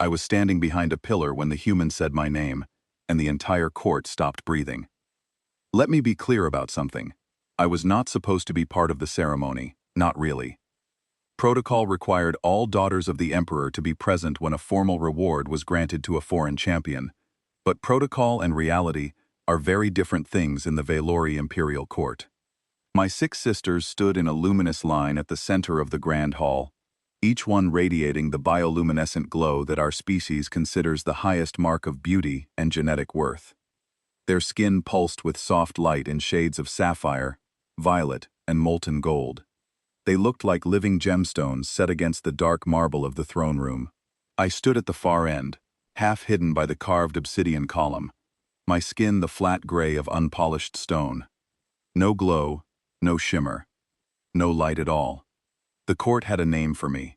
I was standing behind a pillar when the human said my name, and the entire court stopped breathing. Let me be clear about something. I was not supposed to be part of the ceremony, not really. Protocol required all daughters of the emperor to be present when a formal reward was granted to a foreign champion, but protocol and reality are very different things in the Valori imperial court. My 6 sisters stood in a luminous line at the center of the grand hall, each one radiating the bioluminescent glow that our species considers the highest mark of beauty and genetic worth. Their skin pulsed with soft light in shades of sapphire, violet, and molten gold. They looked like living gemstones set against the dark marble of the throne room. I stood at the far end, half hidden by the carved obsidian column, my skin the flat gray of unpolished stone. No glow, no shimmer, no light at all. The court had a name for me.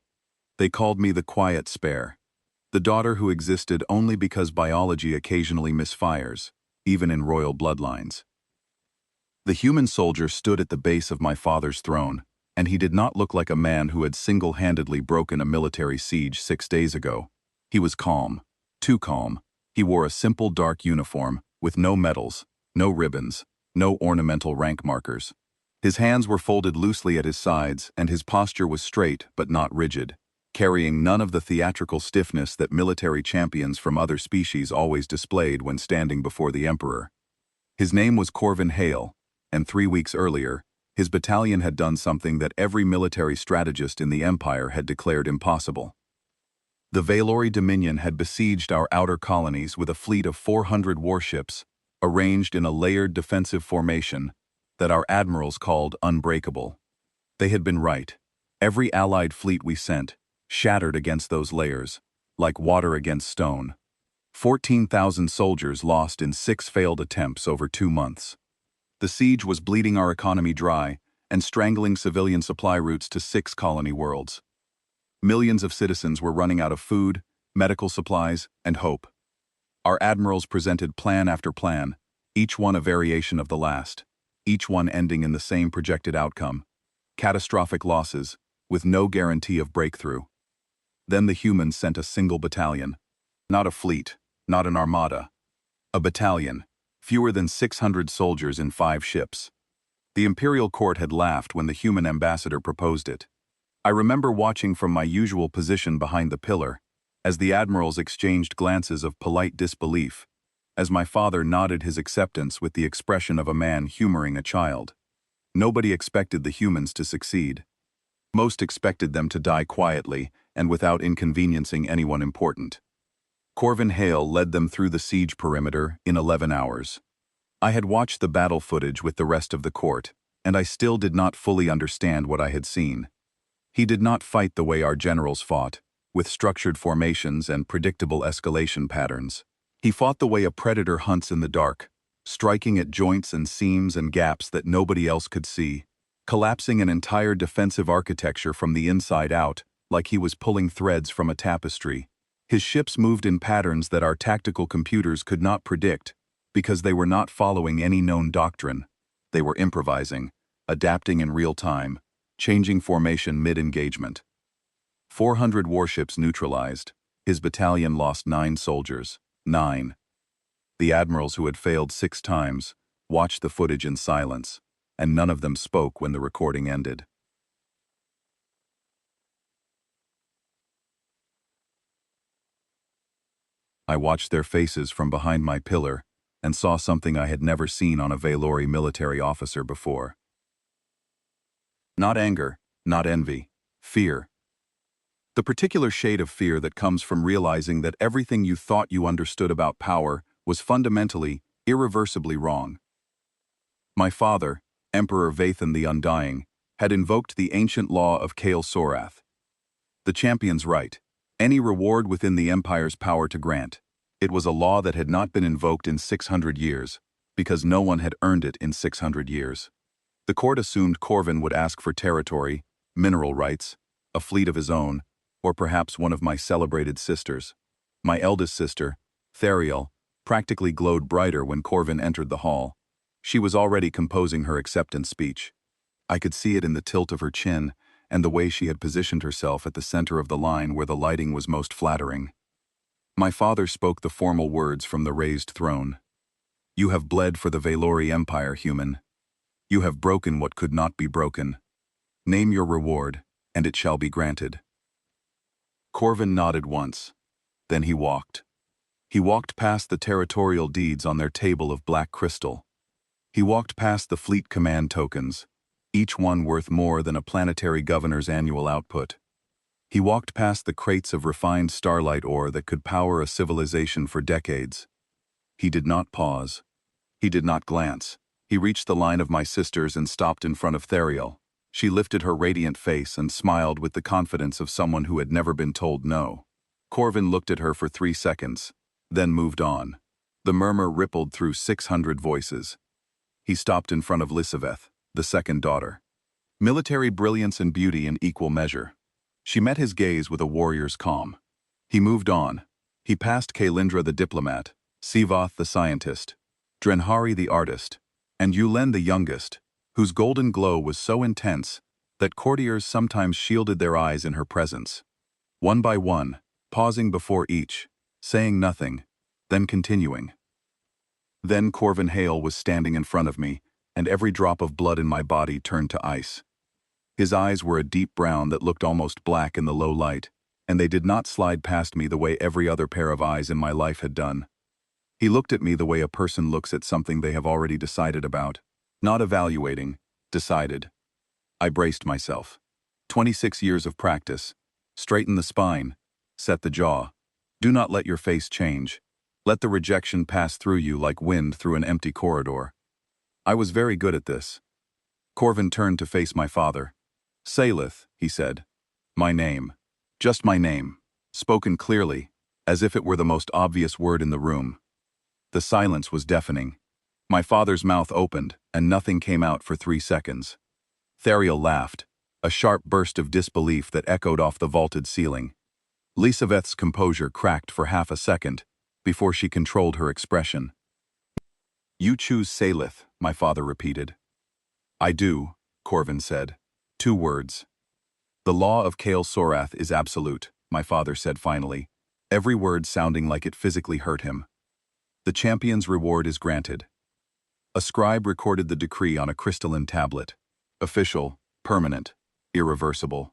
They called me the Quiet Spare, the daughter who existed only because biology occasionally misfires, even in royal bloodlines. The human soldier stood at the base of my father's throne, and he did not look like a man who had single-handedly broken a military siege 6 days ago. He was calm, too calm. He wore a simple dark uniform, with no medals, no ribbons, no ornamental rank markers. His hands were folded loosely at his sides, and his posture was straight but not rigid, carrying none of the theatrical stiffness that military champions from other species always displayed when standing before the emperor. His name was Corvin Hale, and 3 weeks earlier, his battalion had done something that every military strategist in the empire had declared impossible. The Valori Dominion had besieged our outer colonies with a fleet of 400 warships, arranged in a layered defensive formation that our admirals called unbreakable. They had been right. Every allied fleet we sent shattered against those layers, like water against stone. 14,000 soldiers lost in 6 failed attempts over 2 months. The siege was bleeding our economy dry and strangling civilian supply routes to 6 colony worlds. Millions of citizens were running out of food, medical supplies, and hope. Our admirals presented plan after plan, each one a variation of the last, each one ending in the same projected outcome: catastrophic losses, with no guarantee of breakthrough. Then the humans sent a single battalion. Not a fleet, not an armada. A battalion, fewer than 600 soldiers in 5 ships. The imperial court had laughed when the human ambassador proposed it. I remember watching from my usual position behind the pillar, as the admirals exchanged glances of polite disbelief, as my father nodded his acceptance with the expression of a man humoring a child. Nobody expected the humans to succeed. Most expected them to die quietly and without inconveniencing anyone important. Corvin Hale led them through the siege perimeter in 11 hours. I had watched the battle footage with the rest of the court, and I still did not fully understand what I had seen. He did not fight the way our generals fought, with structured formations and predictable escalation patterns. He fought the way a predator hunts in the dark, striking at joints and seams and gaps that nobody else could see, collapsing an entire defensive architecture from the inside out, like he was pulling threads from a tapestry. His ships moved in patterns that our tactical computers could not predict, because they were not following any known doctrine. They were improvising, adapting in real time, changing formation mid-engagement. 400 warships neutralized. His battalion lost 9 soldiers. 9. The admirals, who had failed 6 times, watched the footage in silence, and none of them spoke when the recording ended. I watched their faces from behind my pillar and saw something I had never seen on a Valori military officer before. Not anger, not envy, fear. The particular shade of fear that comes from realizing that everything you thought you understood about power was fundamentally, irreversibly wrong. My father, Emperor Vathan the Undying, had invoked the ancient law of Kael Sorath. The champion's right, any reward within the empire's power to grant. It was a law that had not been invoked in 600 years, because no one had earned it in 600 years. The court assumed Corvin would ask for territory, mineral rights, a fleet of his own, or perhaps one of my celebrated sisters. My eldest sister, Theriel, practically glowed brighter when Corvin entered the hall. She was already composing her acceptance speech. I could see it in the tilt of her chin and the way she had positioned herself at the center of the line where the lighting was most flattering. My father spoke the formal words from the raised throne. You have bled for the Valori Empire, human. You have broken what could not be broken. Name your reward, and it shall be granted. Corvin nodded once. Then he walked. He walked past the territorial deeds on their table of black crystal. He walked past the fleet command tokens, each one worth more than a planetary governor's annual output. He walked past the crates of refined starlight ore that could power a civilization for decades. He did not pause. He did not glance. He reached the line of my sisters and stopped in front of Theriel. She lifted her radiant face and smiled with the confidence of someone who had never been told no. Corvin looked at her for 3 seconds, then moved on. The murmur rippled through 600 voices. He stopped in front of Lisaveth, the second daughter. Military brilliance and beauty in equal measure. She met his gaze with a warrior's calm. He moved on. He passed Kaelindra the diplomat, Sivath the scientist, Drenhari the artist, and Yulen the youngest, whose golden glow was so intense that courtiers sometimes shielded their eyes in her presence. One by one, pausing before each, saying nothing, then continuing. Then Corvin Hale was standing in front of me, and every drop of blood in my body turned to ice. His eyes were a deep brown that looked almost black in the low light, and they did not slide past me the way every other pair of eyes in my life had done. He looked at me the way a person looks at something they have already decided about. Not evaluating, decided. I braced myself. 26 years of practice. Straighten the spine. Set the jaw. Do not let your face change. Let the rejection pass through you like wind through an empty corridor. I was very good at this. Corvin turned to face my father. Salith, he said. My name. Just my name. Spoken clearly, as if it were the most obvious word in the room. The silence was deafening. My father's mouth opened, and nothing came out for 3 seconds. Theriel laughed, a sharp burst of disbelief that echoed off the vaulted ceiling. Lisaveth's composure cracked for half a second, before she controlled her expression. You choose Salith, my father repeated. I do, Corvin said. 2 words. The law of Kael Sorath is absolute, my father said finally, every word sounding like it physically hurt him. The champion's reward is granted. A scribe recorded the decree on a crystalline tablet. Official, permanent, irreversible.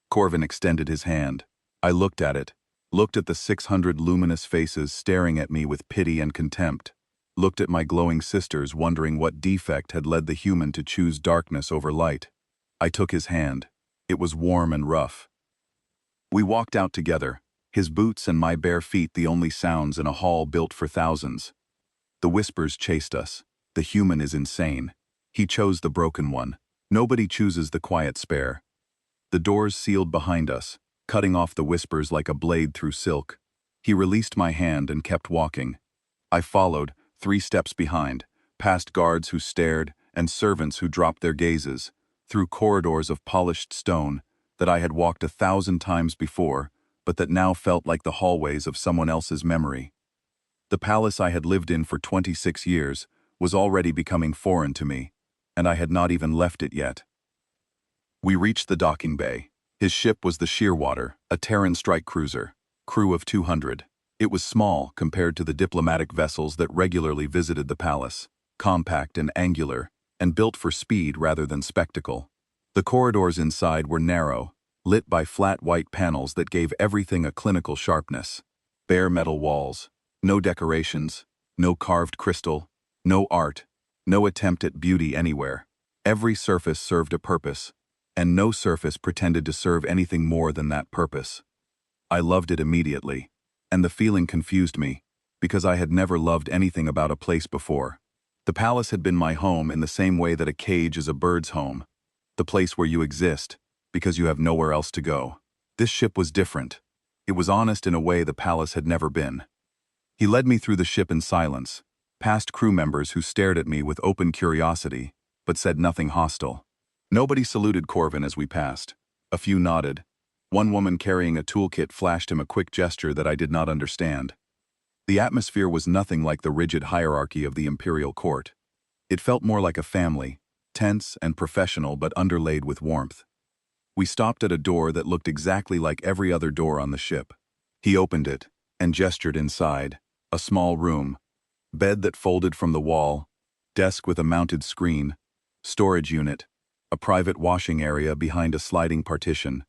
Corvin extended his hand. I looked at it, looked at the 600 luminous faces staring at me with pity and contempt, looked at my glowing sisters wondering what defect had led the human to choose darkness over light. I took his hand. It was warm and rough. We walked out together, his boots and my bare feet the only sounds in a hall built for thousands. The whispers chased us. The human is insane. He chose the broken one. Nobody chooses the quiet spare. The doors sealed behind us, cutting off the whispers like a blade through silk. He released my hand and kept walking. I followed, 3 steps behind, past guards who stared and servants who dropped their gazes, through corridors of polished stone that I had walked 1,000 times before, but that now felt like the hallways of someone else's memory. The palace I had lived in for 26 years was already becoming foreign to me, and I had not even left it yet. We reached the docking bay. His ship was the Shearwater, a Terran strike cruiser, crew of 200. It was small compared to the diplomatic vessels that regularly visited the palace, compact and angular, and built for speed rather than spectacle. The corridors inside were narrow, lit by flat white panels that gave everything a clinical sharpness. Bare metal walls, no decorations, no carved crystal, no art, no attempt at beauty anywhere. Every surface served a purpose, and no surface pretended to serve anything more than that purpose. I loved it immediately, and the feeling confused me, because I had never loved anything about a place before. The palace had been my home in the same way that a cage is a bird's home, the place where you exist, because you have nowhere else to go. This ship was different. It was honest in a way the palace had never been. He led me through the ship in silence, past crew members who stared at me with open curiosity, but said nothing hostile. Nobody saluted Corvin as we passed. A few nodded. One woman carrying a toolkit flashed him a quick gesture that I did not understand. The atmosphere was nothing like the rigid hierarchy of the imperial court. It felt more like a family, tense and professional but underlaid with warmth. We stopped at a door that looked exactly like every other door on the ship. He opened it, and gestured inside. A small room. Bed that folded from the wall. Desk with a mounted screen. Storage unit. A private washing area behind a sliding partition.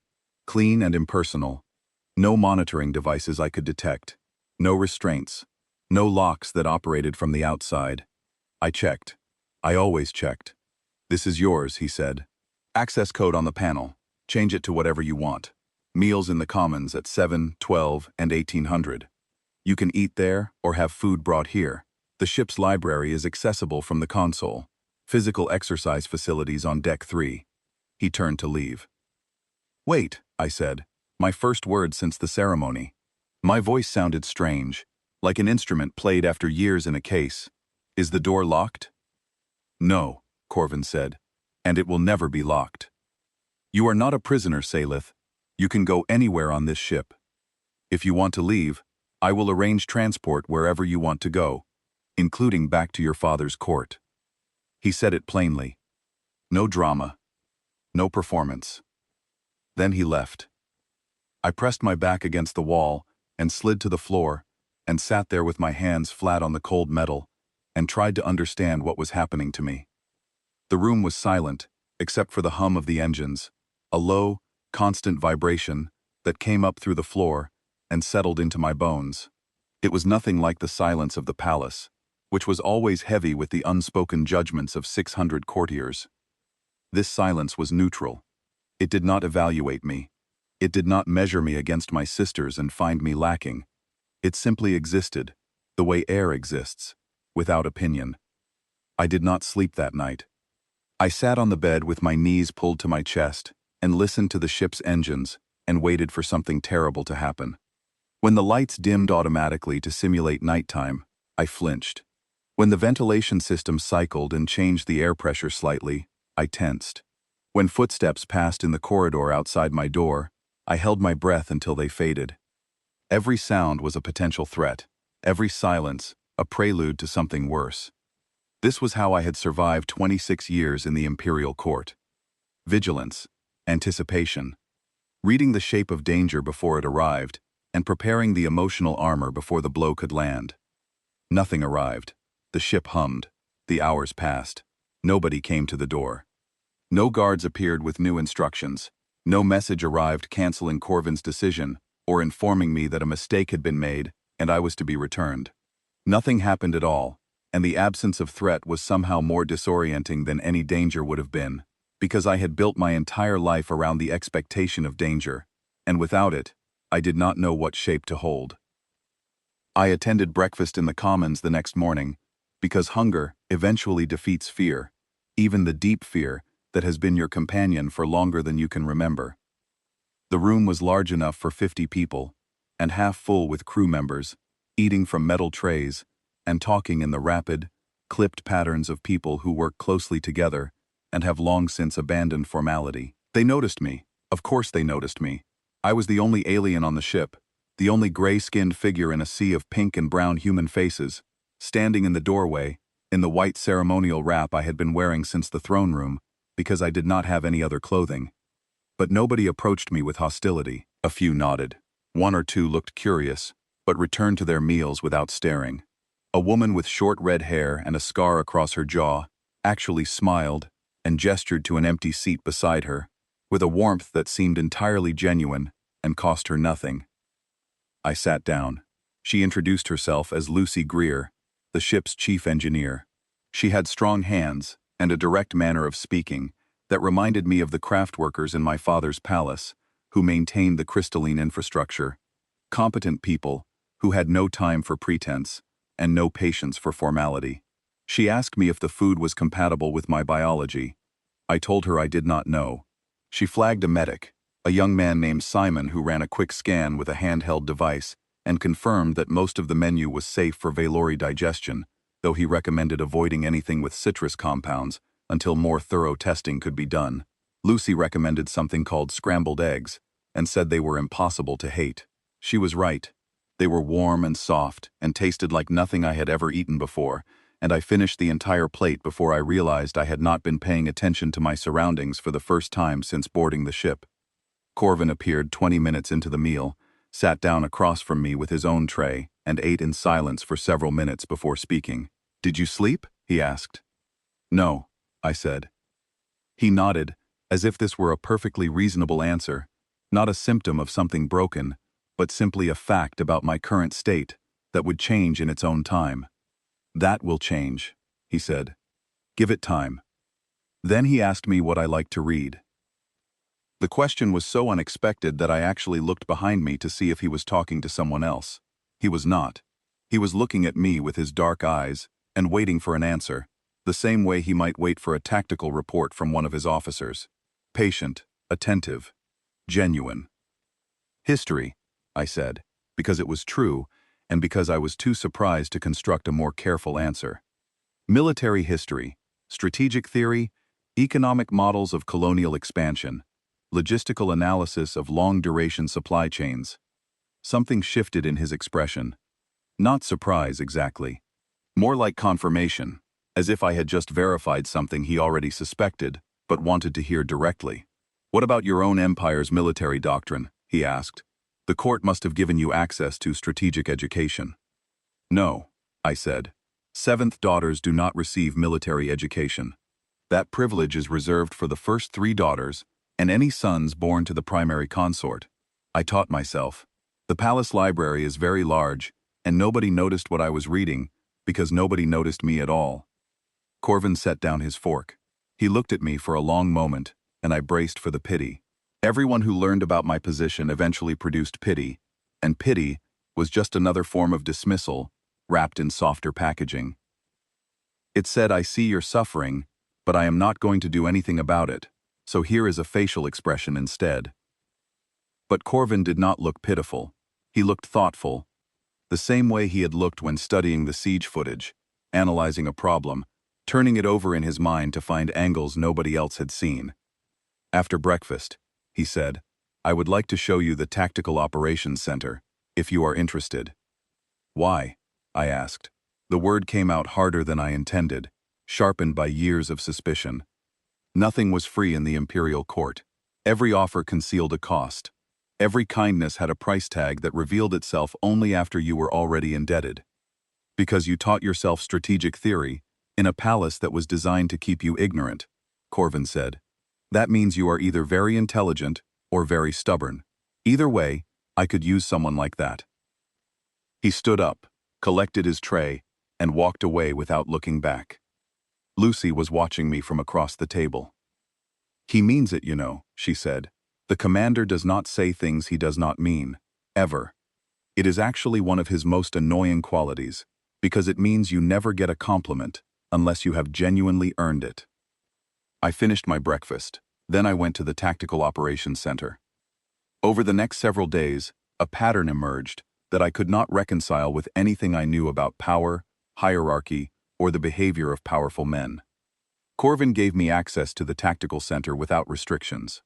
Clean and impersonal. No monitoring devices I could detect. No restraints. No locks that operated from the outside. I checked. I always checked. "This is yours," he said. "Access code on the panel. Change it to whatever you want. Meals in the commons at 7, 12, and 1800. You can eat there or have food brought here. The ship's library is accessible from the console. Physical exercise facilities on Deck 3. He turned to leave. "Wait," I said, my first word since the ceremony. My voice sounded strange, like an instrument played after years in a case. "Is the door locked?" "No," Corvin said, "and it will never be locked. You are not a prisoner, Salith. You can go anywhere on this ship. If you want to leave, I will arrange transport wherever you want to go, including back to your father's court." He said it plainly. No drama. No performance. Then he left. I pressed my back against the wall and slid to the floor and sat there with my hands flat on the cold metal and tried to understand what was happening to me. The room was silent, except for the hum of the engines, a low, constant vibration that came up through the floor and settled into my bones. It was nothing like the silence of the palace, which was always heavy with the unspoken judgments of 600 courtiers. This silence was neutral. It did not evaluate me. It did not measure me against my sisters and find me lacking. It simply existed, the way air exists, without opinion. I did not sleep that night. I sat on the bed with my knees pulled to my chest and listened to the ship's engines and waited for something terrible to happen. When the lights dimmed automatically to simulate nighttime, I flinched. When the ventilation system cycled and changed the air pressure slightly, I tensed. When footsteps passed in the corridor outside my door, I held my breath until they faded. Every sound was a potential threat, every silence a prelude to something worse. This was how I had survived 26 years in the imperial court. Vigilance, anticipation, reading the shape of danger before it arrived, and preparing the emotional armor before the blow could land. Nothing arrived. The ship hummed. The hours passed. Nobody came to the door. No guards appeared with new instructions. No message arrived canceling Corvin's decision or informing me that a mistake had been made and I was to be returned. Nothing happened at all, and the absence of threat was somehow more disorienting than any danger would have been, because I had built my entire life around the expectation of danger, and without it, I did not know what shape to hold. I attended breakfast in the commons the next morning, because hunger eventually defeats fear, even the deep fear that has been your companion for longer than you can remember. The room was large enough for 50 people, and half full with crew members, eating from metal trays, and talking in the rapid, clipped patterns of people who work closely together and have long since abandoned formality. They noticed me. Of course they noticed me. I was the only alien on the ship, the only gray-skinned figure in a sea of pink and brown human faces, standing in the doorway, in the white ceremonial wrap I had been wearing since the throne room, because I did not have any other clothing. But nobody approached me with hostility. A few nodded. One or two looked curious, but returned to their meals without staring. A woman with short red hair and a scar across her jaw actually smiled and gestured to an empty seat beside her, with a warmth that seemed entirely genuine and cost her nothing. I sat down. She introduced herself as Lucy Greer, the ship's chief engineer. She had strong hands and a direct manner of speaking that reminded me of the craft workers in my father's palace, who maintained the crystalline infrastructure. Competent people who had no time for pretense and no patience for formality. She asked me if the food was compatible with my biology. I told her I did not know. She flagged a medic, a young man named Simon who ran a quick scan with a handheld device and confirmed that most of the menu was safe for Valori digestion, though he recommended avoiding anything with citrus compounds until more thorough testing could be done. Lucy recommended something called scrambled eggs and said they were impossible to hate. She was right. They were warm and soft and tasted like nothing I had ever eaten before, and I finished the entire plate before I realized I had not been paying attention to my surroundings for the first time since boarding the ship. Corvin appeared 20 minutes into the meal, sat down across from me with his own tray, and ate in silence for several minutes before speaking. "Did you sleep?" he asked. "No," I said. He nodded, as if this were a perfectly reasonable answer, not a symptom of something broken, but simply a fact about my current state that would change in its own time. "That will change," he said. "Give it time." Then he asked me what I liked to read. The question was so unexpected that I actually looked behind me to see if he was talking to someone else. He was not. He was looking at me with his dark eyes and waiting for an answer, the same way he might wait for a tactical report from one of his officers. Patient, attentive, genuine. "History," I said, because it was true, and because I was too surprised to construct a more careful answer. "Military history, strategic theory, economic models of colonial expansion, logistical analysis of long-duration supply chains." Something shifted in his expression. Not surprise, exactly. More like confirmation, as if I had just verified something he already suspected, but wanted to hear directly. "What about your own empire's military doctrine?" he asked. "The court must have given you access to strategic education." "No," I said. "Seventh daughters do not receive military education. That privilege is reserved for the first 3 daughters and any sons born to the primary consort." I taught myself. The palace library is very large, and nobody noticed what I was reading because nobody noticed me at all. Corvin set down his fork. He looked at me for a long moment, and I braced for the pity. Everyone who learned about my position eventually produced pity, and pity was just another form of dismissal, wrapped in softer packaging. It said, "I see you're suffering, but I am not going to do anything about it, so here is a facial expression instead." But Corvin did not look pitiful. He looked thoughtful, the same way he had looked when studying the siege footage, analyzing a problem, turning it over in his mind to find angles nobody else had seen. "After breakfast," he said, "I would like to show you the Tactical Operations Center, if you are interested." "Why?" I asked. The word came out harder than I intended, sharpened by years of suspicion. Nothing was free in the imperial court. Every offer concealed a cost. Every kindness had a price tag that revealed itself only after you were already indebted. "Because you taught yourself strategic theory in a palace that was designed to keep you ignorant," Corvin said. "That means you are either very intelligent or very stubborn. Either way, I could use someone like that." He stood up, collected his tray, and walked away without looking back. Lucy was watching me from across the table. "He means it, you know," she said. "The commander does not say things he does not mean, ever. It is actually one of his most annoying qualities, because it means you never get a compliment unless you have genuinely earned it." I finished my breakfast. Then I went to the Tactical Operations Center. Over the next several days, a pattern emerged that I could not reconcile with anything I knew about power, hierarchy, or the behavior of powerful men. Corvin gave me access to the Tactical Center without restrictions.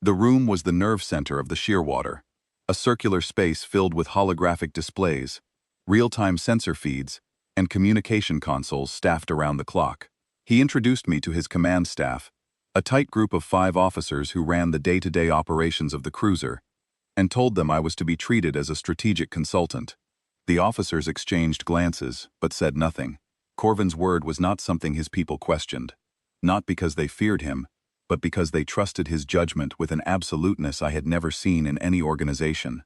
The room was the nerve center of the Shearwater, a circular space filled with holographic displays, real-time sensor feeds, and communication consoles staffed around the clock. He introduced me to his command staff, a tight group of 5 officers who ran the day-to-day operations of the cruiser, and told them I was to be treated as a strategic consultant. The officers exchanged glances, but said nothing. Corvin's word was not something his people questioned, not because they feared him, but because they trusted his judgment with an absoluteness I had never seen in any organization.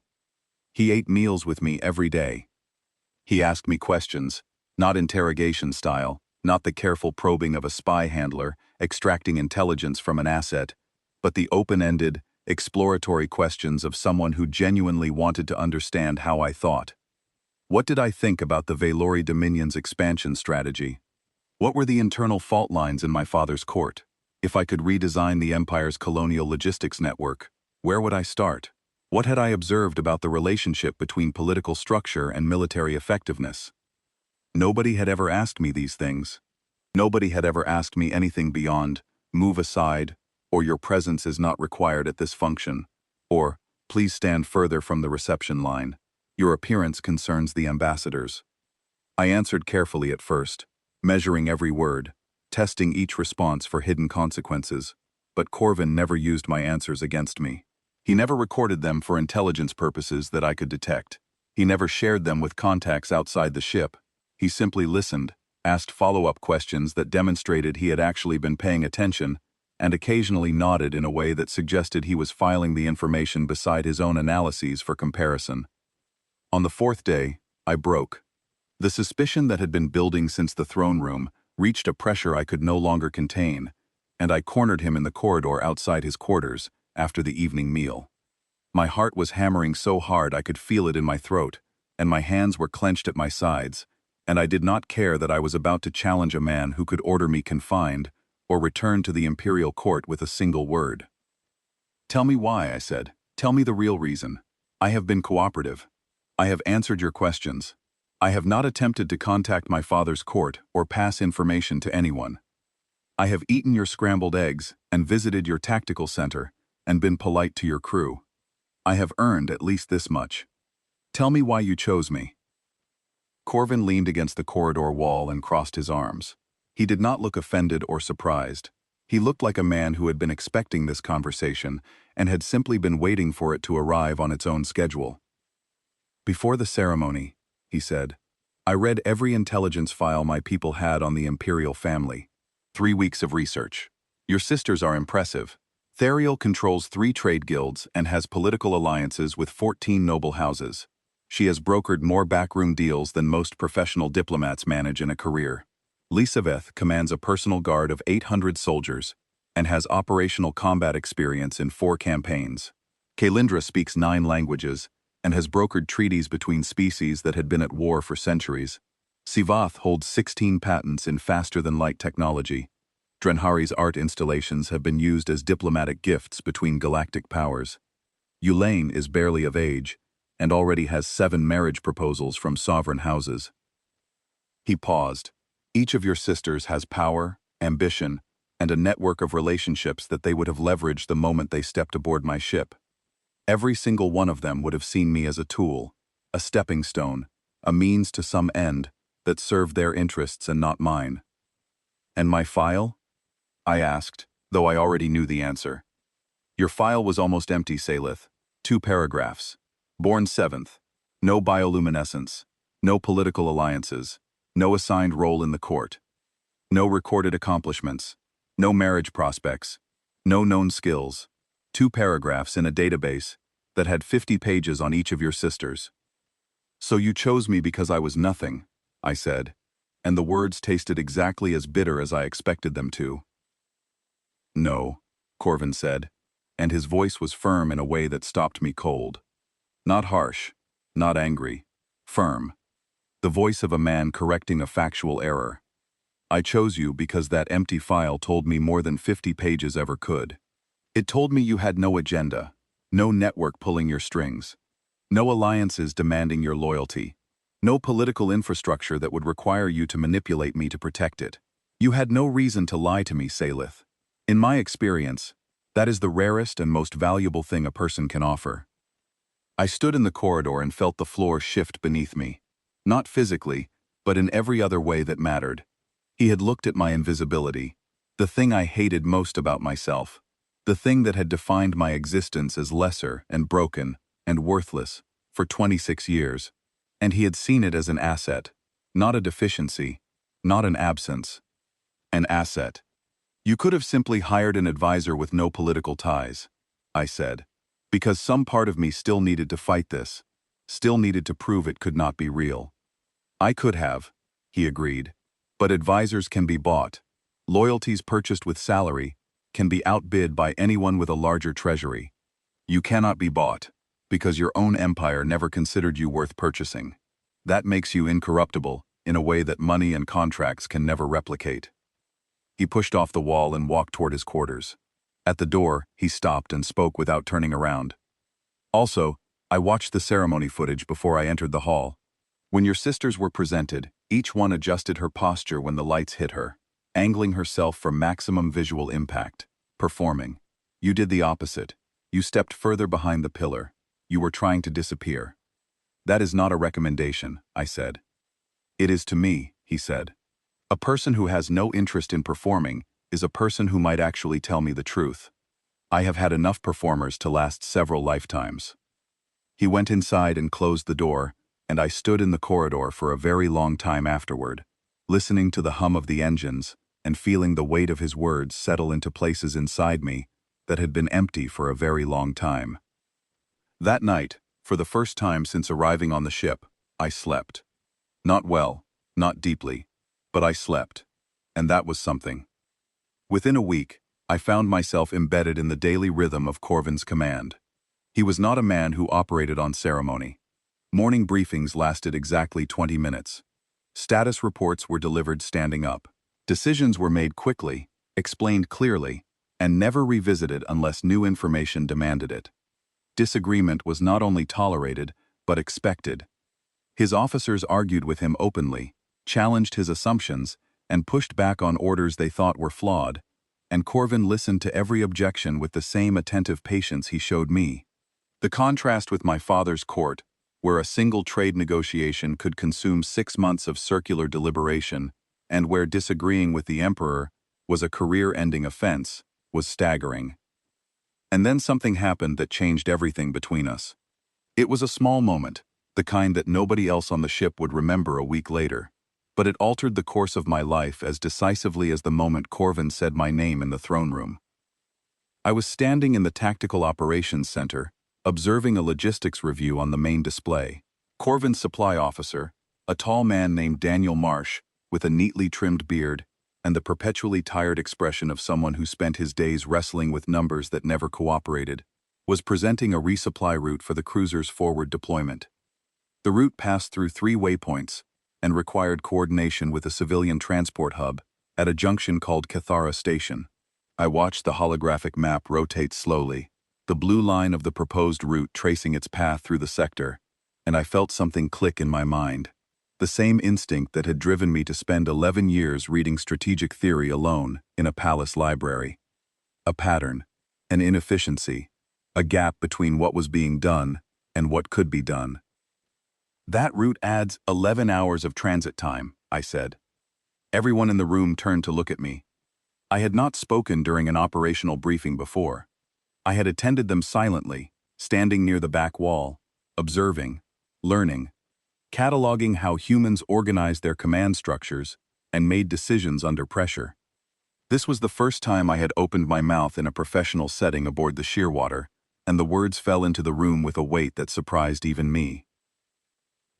He ate meals with me every day. He asked me questions, not interrogation style, not the careful probing of a spy handler extracting intelligence from an asset, but the open-ended, exploratory questions of someone who genuinely wanted to understand how I thought. What did I think about the Valori Dominion's expansion strategy? What were the internal fault lines in my father's court? If I could redesign the Empire's colonial logistics network, where would I start? What had I observed about the relationship between political structure and military effectiveness? Nobody had ever asked me these things. Nobody had ever asked me anything beyond, "Move aside," or "Your presence is not required at this function," or "Please stand further from the reception line. Your appearance concerns the ambassadors." I answered carefully at first, measuring every word, testing each response for hidden consequences, but Corvin never used my answers against me. He never recorded them for intelligence purposes that I could detect. He never shared them with contacts outside the ship. He simply listened, asked follow-up questions that demonstrated he had actually been paying attention, and occasionally nodded in a way that suggested he was filing the information beside his own analyses for comparison. On the fourth day, I broke. The suspicion that had been building since the throne room reached a pressure I could no longer contain, and I cornered him in the corridor outside his quarters after the evening meal. My heart was hammering so hard I could feel it in my throat, and my hands were clenched at my sides, and I did not care that I was about to challenge a man who could order me confined or return to the imperial court with a single word. "Tell me why," I said. "Tell me the real reason. I have been cooperative. I have answered your questions. I have not attempted to contact my father's court or pass information to anyone. I have eaten your scrambled eggs and visited your tactical center and been polite to your crew. I have earned at least this much. Tell me why you chose me." Corvin leaned against the corridor wall and crossed his arms. He did not look offended or surprised. He looked like a man who had been expecting this conversation and had simply been waiting for it to arrive on its own schedule. "Before the ceremony," he said, "I read every intelligence file my people had on the imperial family. 3 weeks of research. Your sisters are impressive. Therial controls 3 trade guilds and has political alliances with 14 noble houses. She has brokered more backroom deals than most professional diplomats manage in a career. Lisaveth commands a personal guard of 800 soldiers and has operational combat experience in 4 campaigns. Kaelindra speaks 9 languages and has brokered treaties between species that had been at war for centuries. Sivath holds 16 patents in faster-than-light technology. Drenhari's art installations have been used as diplomatic gifts between galactic powers. Yulaine is barely of age and already has 7 marriage proposals from sovereign houses." He paused. "Each of your sisters has power, ambition, and a network of relationships that they would have leveraged the moment they stepped aboard my ship. Every single one of them would have seen me as a tool, a stepping stone, a means to some end that served their interests and not mine." "And my file?" I asked, though I already knew the answer. "Your file was almost empty, Salith. 2 paragraphs. Born 7th. No bioluminescence. No political alliances. No assigned role in the court. No recorded accomplishments. No marriage prospects. No known skills. 2 paragraphs in a database that had 50 pages on each of your sisters. So you chose me because I was nothing," I said, and the words tasted exactly as bitter as I expected them to. "No," Corvin said, and his voice was firm in a way that stopped me cold. Not harsh, not angry, firm. The voice of a man correcting a factual error. "I chose you because that empty file told me more than 50 pages ever could. It told me you had no agenda, no network pulling your strings, no alliances demanding your loyalty, no political infrastructure that would require you to manipulate me to protect it. You had no reason to lie to me, Salith. In my experience, that is the rarest and most valuable thing a person can offer." I stood in the corridor and felt the floor shift beneath me. Not physically, but in every other way that mattered. He had looked at my invisibility, the thing I hated most about myself, the thing that had defined my existence as lesser and broken and worthless for 26 years, and he had seen it as an asset, not a deficiency, not an absence. An asset. "You could have simply hired an advisor with no political ties," I said, because some part of me still needed to fight this, still needed to prove it could not be real. "I could have," he agreed, "but advisors can be bought. Loyalties purchased with salary can be outbid by anyone with a larger treasury. You cannot be bought, because your own empire never considered you worth purchasing. That makes you incorruptible in a way that money and contracts can never replicate." He pushed off the wall and walked toward his quarters. At the door, he stopped and spoke without turning around. "Also, I watched the ceremony footage before I entered the hall. When your sisters were presented, each one adjusted her posture when the lights hit her, angling herself for maximum visual impact, performing. You did the opposite. You stepped further behind the pillar. You were trying to disappear." "That is not a recommendation," I said. "It is to me," he said. "A person who has no interest in performing is a person who might actually tell me the truth." I have had enough performers to last several lifetimes. He went inside and closed the door, and I stood in the corridor for a very long time afterward, listening to the hum of the engines and feeling the weight of his words settle into places inside me that had been empty for a very long time. That night, for the first time since arriving on the ship, I slept. Not well, not deeply, but I slept, and that was something. Within a week, I found myself embedded in the daily rhythm of Corvin's command. He was not a man who operated on ceremony. Morning briefings lasted exactly 20 minutes. Status reports were delivered standing up. Decisions were made quickly, explained clearly, and never revisited unless new information demanded it. Disagreement was not only tolerated, but expected. His officers argued with him openly, challenged his assumptions, and pushed back on orders they thought were flawed, and Corvin listened to every objection with the same attentive patience he showed me. The contrast with my father's court, where a single trade negotiation could consume 6 months of circular deliberation, and where disagreeing with the emperor was a career-ending offense, was staggering. And then something happened that changed everything between us. It was a small moment, the kind that nobody else on the ship would remember a week later, but it altered the course of my life as decisively as the moment Corvin said my name in the throne room. I was standing in the Tactical Operations Center, observing a logistics review on the main display. Corvin's supply officer, a tall man named Daniel Marsh, with a neatly trimmed beard, and the perpetually tired expression of someone who spent his days wrestling with numbers that never cooperated, was presenting a resupply route for the cruiser's forward deployment. The route passed through 3 waypoints and required coordination with a civilian transport hub at a junction called Cathara Station. I watched the holographic map rotate slowly, the blue line of the proposed route tracing its path through the sector, and I felt something click in my mind. The same instinct that had driven me to spend 11 years reading strategic theory alone in a palace library. A pattern, an inefficiency, a gap between what was being done and what could be done. That route adds 11 hours of transit time, I said. Everyone in the room turned to look at me. I had not spoken during an operational briefing before. I had attended them silently, standing near the back wall, observing, learning, cataloging how humans organized their command structures and made decisions under pressure. This was the first time I had opened my mouth in a professional setting aboard the Shearwater, and the words fell into the room with a weight that surprised even me.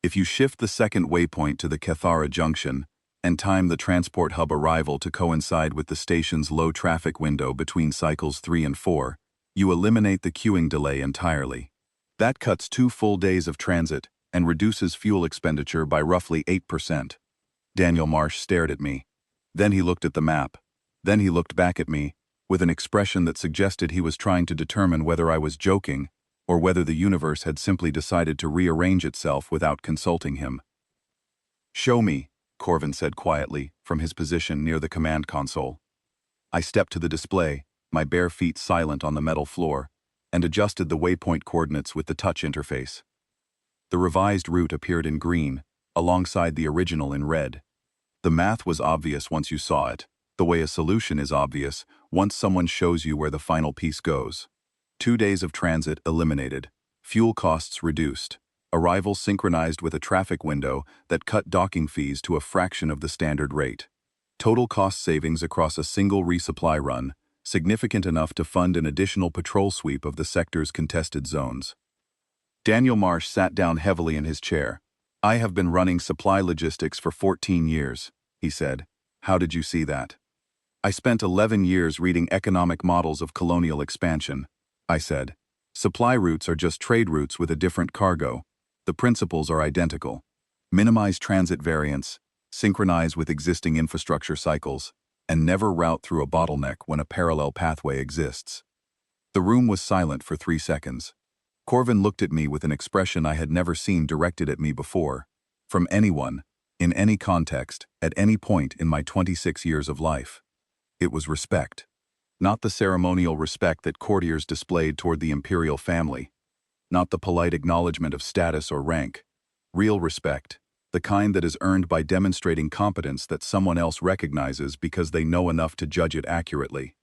If you shift the second waypoint to the Cathara Junction and time the transport hub arrival to coincide with the station's low traffic window between cycles 3 and 4, you eliminate the queuing delay entirely. That cuts 2 full days of transit and reduces fuel expenditure by roughly 8%. Daniel Marsh stared at me. Then he looked at the map. Then he looked back at me, with an expression that suggested he was trying to determine whether I was joking or whether the universe had simply decided to rearrange itself without consulting him. "Show me," Corvin said quietly, from his position near the command console. I stepped to the display, my bare feet silent on the metal floor, and adjusted the waypoint coordinates with the touch interface. The revised route appeared in green, alongside the original in red. The math was obvious once you saw it, the way a solution is obvious once someone shows you where the final piece goes. 2 days of transit eliminated, fuel costs reduced, arrival synchronized with a traffic window that cut docking fees to a fraction of the standard rate. Total cost savings across a single resupply run, significant enough to fund an additional patrol sweep of the sector's contested zones. Daniel Marsh sat down heavily in his chair. "I have been running supply logistics for 14 years, he said. "How did you see that?" "I spent 11 years reading economic models of colonial expansion," I said. "Supply routes are just trade routes with a different cargo. The principles are identical. Minimize transit variance, synchronize with existing infrastructure cycles, and never route through a bottleneck when a parallel pathway exists." The room was silent for 3 seconds. Corvin looked at me with an expression I had never seen directed at me before, from anyone, in any context, at any point in my 26 years of life. It was respect. Not the ceremonial respect that courtiers displayed toward the imperial family. Not the polite acknowledgement of status or rank. Real respect, the kind that is earned by demonstrating competence that someone else recognizes because they know enough to judge it accurately.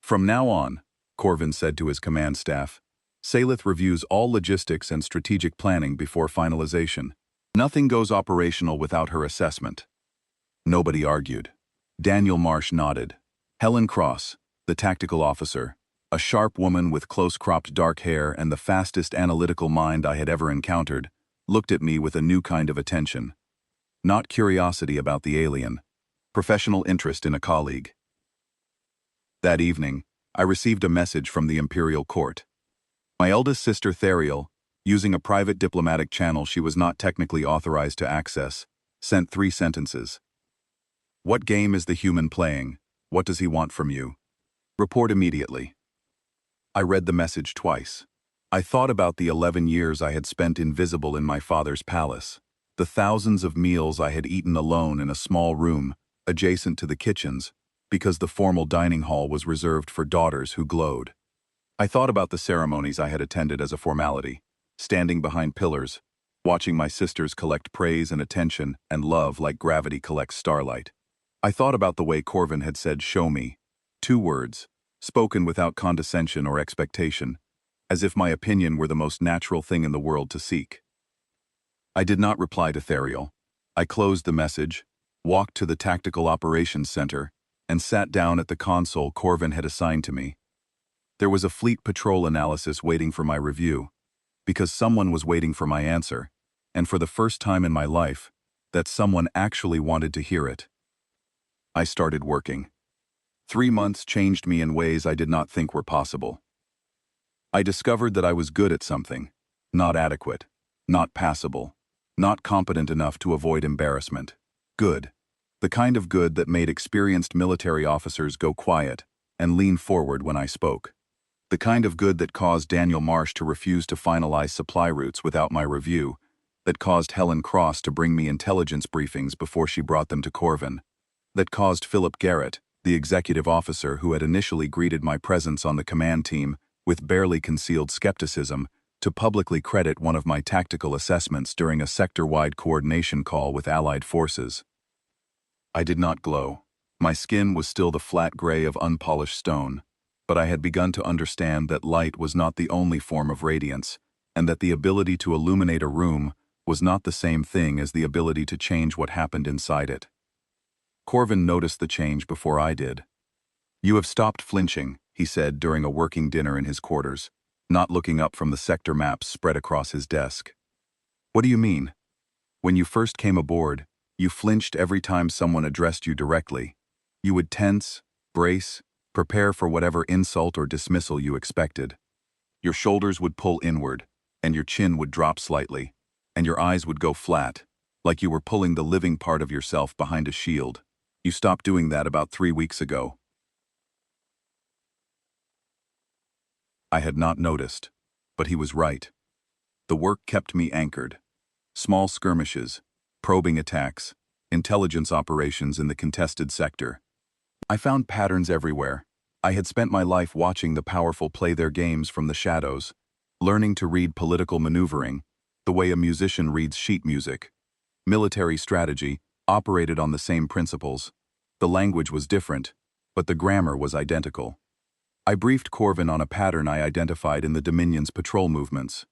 "From now on," Corvin said to his command staff. Salith reviews all logistics and strategic planning before finalization. Nothing goes operational without her assessment. Nobody argued. Daniel Marsh nodded. Helen Cross, the tactical officer, a sharp woman with close-cropped dark hair and the fastest analytical mind I had ever encountered, looked at me with a new kind of attention. Not curiosity about the alien. Professional interest in a colleague. That evening, I received a message from the Imperial Court. My eldest sister Theriel, using a private diplomatic channel she was not technically authorized to access, sent 3 sentences. What game is the human playing? What does he want from you? Report immediately. I read the message twice. I thought about the 11 years I had spent invisible in my father's palace, the thousands of meals I had eaten alone in a small room, adjacent to the kitchens, because the formal dining hall was reserved for daughters who glowed. I thought about the ceremonies I had attended as a formality, standing behind pillars, watching my sisters collect praise and attention and love like gravity collects starlight. I thought about the way Corvin had said, "Show me," 2 words, spoken without condescension or expectation, as if my opinion were the most natural thing in the world to seek. I did not reply to Theriel. I closed the message, walked to the Tactical Operations Center, and sat down at the console Corvin had assigned to me. There was a fleet patrol analysis waiting for my review, because someone was waiting for my answer, and for the first time in my life, that someone actually wanted to hear it. I started working. 3 months changed me in ways I did not think were possible. I discovered that I was good at something, not adequate, not passable, not competent enough to avoid embarrassment. Good. The kind of good that made experienced military officers go quiet and lean forward when I spoke. The kind of good that caused Daniel Marsh to refuse to finalize supply routes without my review, that caused Helen Cross to bring me intelligence briefings before she brought them to Corvin, that caused Philip Garrett, the executive officer who had initially greeted my presence on the command team with barely concealed skepticism, to publicly credit one of my tactical assessments during a sector-wide coordination call with Allied forces. I did not glow. My skin was still the flat gray of unpolished stone, but I had begun to understand that light was not the only form of radiance, and that the ability to illuminate a room was not the same thing as the ability to change what happened inside it. Corvin noticed the change before I did. "You have stopped flinching," he said during a working dinner in his quarters, not looking up from the sector maps spread across his desk. "What do you mean? When you first came aboard, you flinched every time someone addressed you directly. You would tense, brace, prepare for whatever insult or dismissal you expected. Your shoulders would pull inward, and your chin would drop slightly, and your eyes would go flat, like you were pulling the living part of yourself behind a shield. You stopped doing that about 3 weeks ago." I had not noticed, but he was right. The work kept me anchored. Small skirmishes, probing attacks, intelligence operations in the contested sector. I found patterns everywhere. I had spent my life watching the powerful play their games from the shadows, learning to read political maneuvering, the way a musician reads sheet music. Military strategy operated on the same principles. The language was different, but the grammar was identical. I briefed Corvin on a pattern I identified in the Dominion's patrol movements.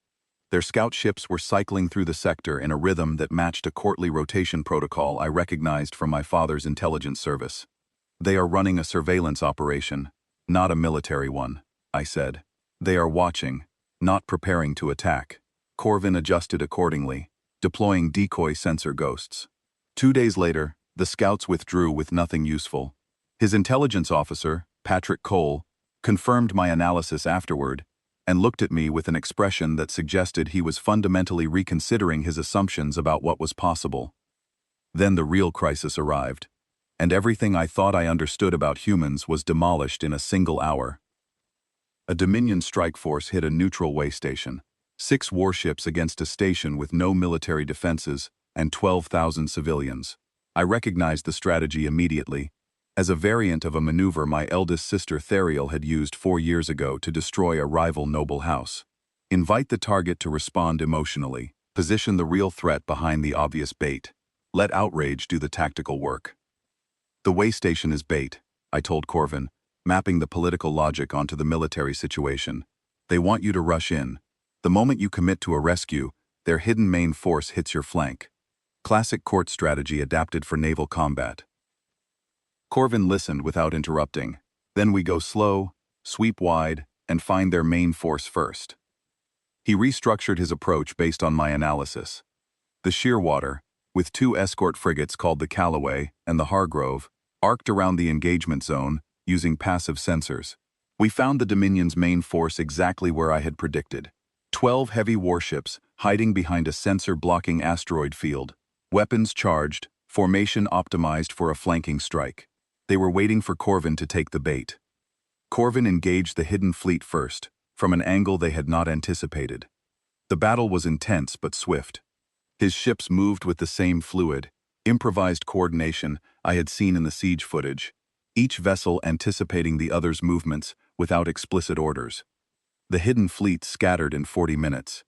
Their scout ships were cycling through the sector in a rhythm that matched a courtly rotation protocol I recognized from my father's intelligence service. "They are running a surveillance operation, not a military one," I said. "They are watching, not preparing to attack." Corvin adjusted accordingly, deploying decoy sensor ghosts. 2 days later, the scouts withdrew with nothing useful. His intelligence officer, Patrick Cole, confirmed my analysis afterward, and looked at me with an expression that suggested he was fundamentally reconsidering his assumptions about what was possible. Then the real crisis arrived, and everything I thought I understood about humans was demolished in a single hour. A Dominion strike force hit a neutral way station, 6 warships against a station with no military defenses and 12,000 civilians. I recognized the strategy immediately, as a variant of a maneuver my eldest sister Theriel had used 4 years ago to destroy a rival noble house. Invite the target to respond emotionally, position the real threat behind the obvious bait, let outrage do the tactical work. "The way station is bait," I told Corvin, mapping the political logic onto the military situation. They want you to rush in. The moment you commit to a rescue, their hidden main force hits your flank. Classic court strategy adapted for naval combat. Corvin listened without interrupting. Then we go slow, sweep wide, and find their main force first. He restructured his approach based on my analysis. The Shearwater, with 2 escort frigates called the Callaway and the Hargrove, arced around the engagement zone using passive sensors. We found the Dominion's main force exactly where I had predicted. 12 heavy warships hiding behind a sensor-blocking asteroid field, weapons charged, formation optimized for a flanking strike. They were waiting for Corvin to take the bait. Corvin engaged the hidden fleet first, from an angle they had not anticipated. The battle was intense but swift. His ships moved with the same fluid, improvised coordination I had seen in the siege footage, each vessel anticipating the other's movements without explicit orders. The hidden fleet scattered in 40 minutes.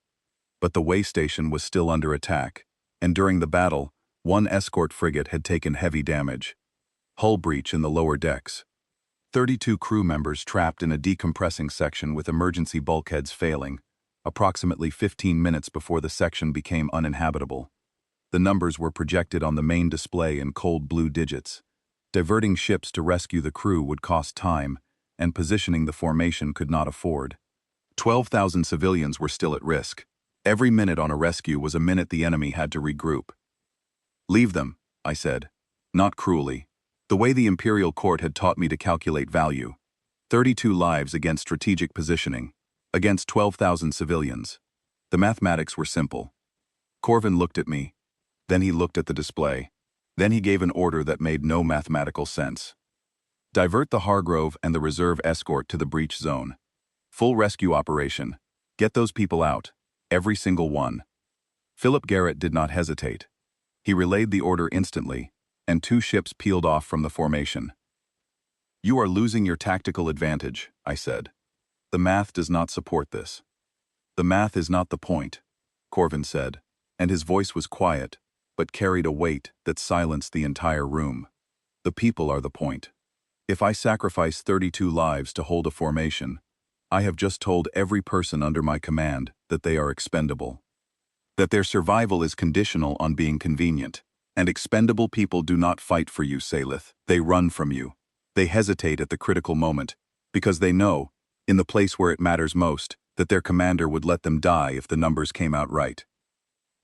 But the way station was still under attack, and during the battle, 1 escort frigate had taken heavy damage. Hull breach in the lower decks. 32 crew members trapped in a decompressing section with emergency bulkheads failing, approximately 15 minutes before the section became uninhabitable. The numbers were projected on the main display in cold blue digits. Diverting ships to rescue the crew would cost time, and positioning the formation could not afford. 12,000 civilians were still at risk. Every minute on a rescue was a minute the enemy had to regroup. "Leave them," I said, not cruelly. The way the Imperial Court had taught me to calculate value. 32 lives against strategic positioning, against 12,000 civilians. The mathematics were simple. Corvin looked at me. Then he looked at the display. Then he gave an order that made no mathematical sense. Divert the Hargrove and the reserve escort to the breach zone. Full rescue operation. Get those people out. Every single one. Philip Garrett did not hesitate. He relayed the order instantly, and 2 ships peeled off from the formation. "You are losing your tactical advantage," I said. "The math does not support this." "The math is not the point," Corvin said, and his voice was quiet, but carried a weight that silenced the entire room. "The people are the point. If I sacrifice 32 lives to hold a formation, I have just told every person under my command that they are expendable. That their survival is conditional on being convenient. And expendable people do not fight for you, Salith. They run from you. They hesitate at the critical moment, because they know, in the place where it matters most, that their commander would let them die if the numbers came out right."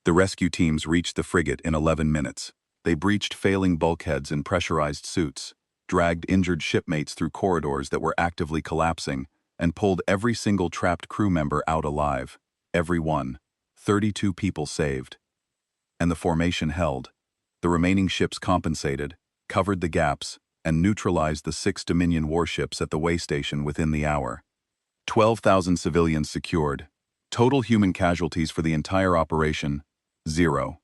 The rescue teams reached the frigate in 11 minutes. They breached failing bulkheads in pressurized suits, dragged injured shipmates through corridors that were actively collapsing, and pulled every single trapped crew member out alive. Every one. 32 people saved. And the formation held. The remaining ships compensated, covered the gaps, and neutralized the 6 Dominion warships at the way station within the hour. 12,000 civilians secured. Total human casualties for the entire operation, 0.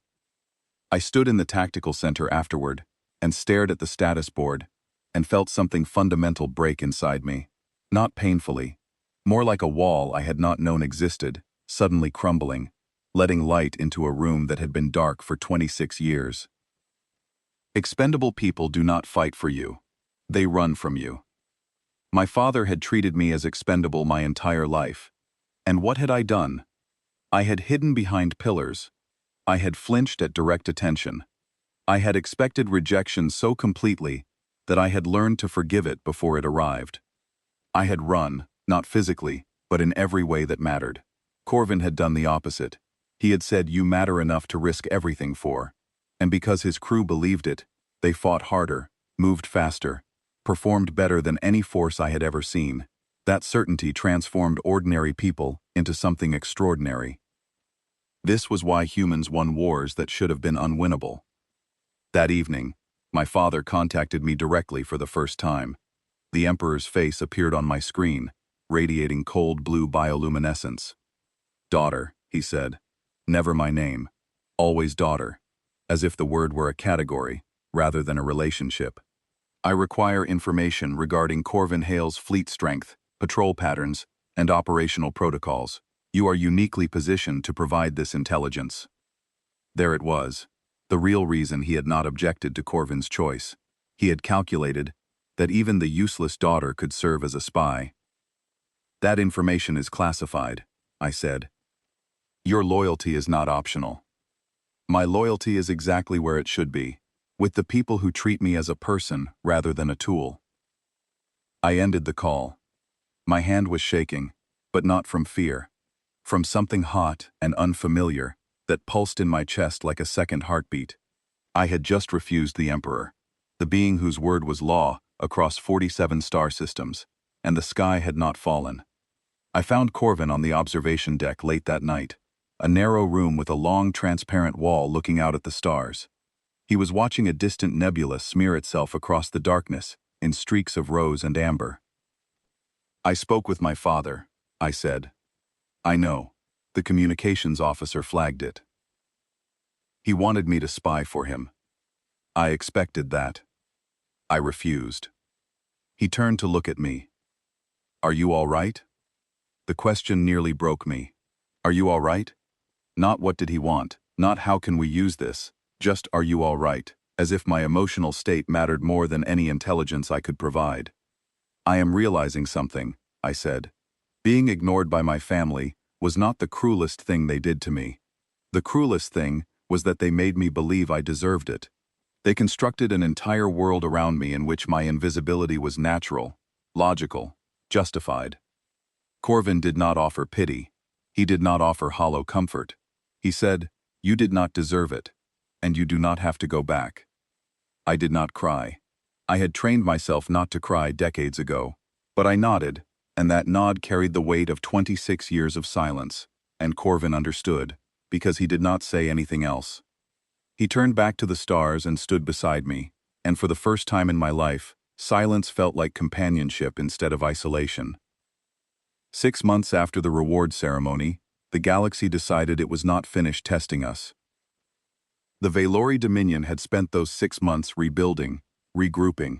I stood in the tactical center afterward, and stared at the status board, and felt something fundamental break inside me. Not painfully. More like a wall I had not known existed, suddenly crumbling, letting light into a room that had been dark for 26 years. Expendable people do not fight for you. They run from you. My father had treated me as expendable my entire life. And what had I done? I had hidden behind pillars. I had flinched at direct attention. I had expected rejection so completely that I had learned to forgive it before it arrived. I had run, not physically, but in every way that mattered. Corvin had done the opposite. He had said, "You matter enough to risk everything for." And because his crew believed it, they fought harder, moved faster, performed better than any force I had ever seen. That certainty transformed ordinary people into something extraordinary. This was why humans won wars that should have been unwinnable. That evening, my father contacted me directly for the first time. The Emperor's face appeared on my screen, radiating cold blue bioluminescence. "Daughter," he said. Never my name. Always daughter. As if the word were a category, rather than a relationship. "I require information regarding Corvin Hale's fleet strength, patrol patterns, and operational protocols. You are uniquely positioned to provide this intelligence." There it was. The real reason he had not objected to Corvin's choice. He had calculated, that even the useless daughter could serve as a spy. That information is classified, I said. Your loyalty is not optional. My loyalty is exactly where it should be, with the people who treat me as a person rather than a tool. I ended the call. My hand was shaking, but not from fear, from something hot and unfamiliar that pulsed in my chest like a second heartbeat. I had just refused the Emperor, the being whose word was law across 47 star systems, and the sky had not fallen. I found Corvin on the observation deck late that night, a narrow room with a long transparent wall looking out at the stars. He was watching a distant nebula smear itself across the darkness in streaks of rose and amber. I spoke with my father, I said. I know. The communications officer flagged it. He wanted me to spy for him. I expected that. I refused. He turned to look at me. Are you all right? The question nearly broke me. Are you all right? Not what did he want, not how can we use this, just are you all right, as if my emotional state mattered more than any intelligence I could provide. I am realizing something, I said. Being ignored by my family was not the cruelest thing they did to me. The cruelest thing was that they made me believe I deserved it. They constructed an entire world around me in which my invisibility was natural, logical, justified. Corvin did not offer pity. He did not offer hollow comfort. He said, "You did not deserve it, and you do not have to go back." I did not cry. I had trained myself not to cry decades ago, but I nodded, and that nod carried the weight of 26 years of silence, and Corvin understood, because he did not say anything else. He turned back to the stars and stood beside me, and for the first time in my life, silence felt like companionship instead of isolation. 6 months after the reward ceremony, the galaxy decided it was not finished testing us. The Valori Dominion had spent those 6 months rebuilding, regrouping,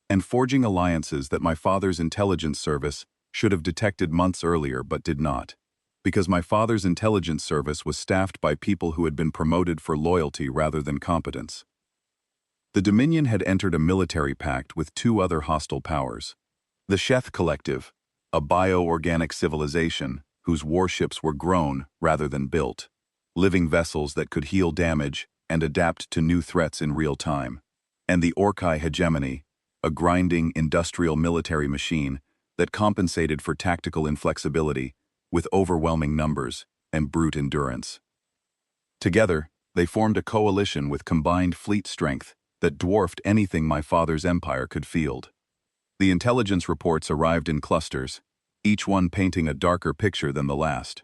and forging alliances that my father's intelligence service should have detected months earlier but did not, because my father's intelligence service was staffed by people who had been promoted for loyalty rather than competence. The Dominion had entered a military pact with 2 other hostile powers. The Sheth Collective, a bio-organic civilization whose warships were grown rather than built, living vessels that could heal damage and adapt to new threats in real time, and the Orci Hegemony, a grinding industrial military machine that compensated for tactical inflexibility with overwhelming numbers and brute endurance. Together, they formed a coalition with combined fleet strength that dwarfed anything my father's empire could field. The intelligence reports arrived in clusters, each one painting a darker picture than the last.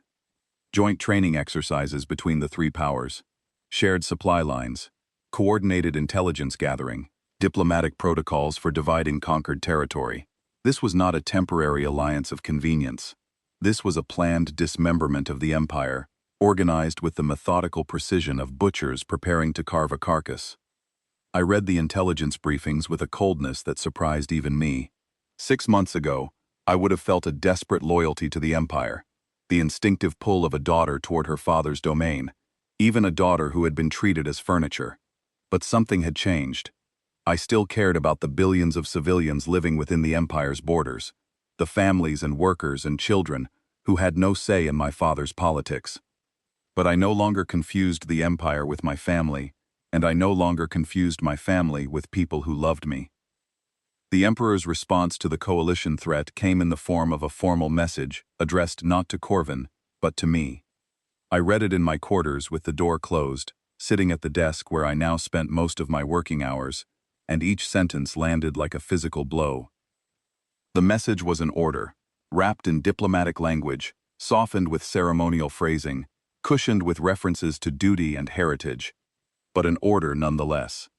Joint training exercises between the 3 powers, shared supply lines, coordinated intelligence gathering, diplomatic protocols for dividing conquered territory. This was not a temporary alliance of convenience. This was a planned dismemberment of the empire, organized with the methodical precision of butchers preparing to carve a carcass. I read the intelligence briefings with a coldness that surprised even me. 6 months ago, I would have felt a desperate loyalty to the empire, the instinctive pull of a daughter toward her father's domain, even a daughter who had been treated as furniture. But something had changed. I still cared about the billions of civilians living within the empire's borders, the families and workers and children who had no say in my father's politics. But I no longer confused the empire with my family, and I no longer confused my family with people who loved me. The Emperor's response to the coalition threat came in the form of a formal message addressed not to Corvin, but to me. I read it in my quarters with the door closed, sitting at the desk where I now spent most of my working hours, and each sentence landed like a physical blow. The message was an order, wrapped in diplomatic language, softened with ceremonial phrasing, cushioned with references to duty and heritage, but an order nonetheless.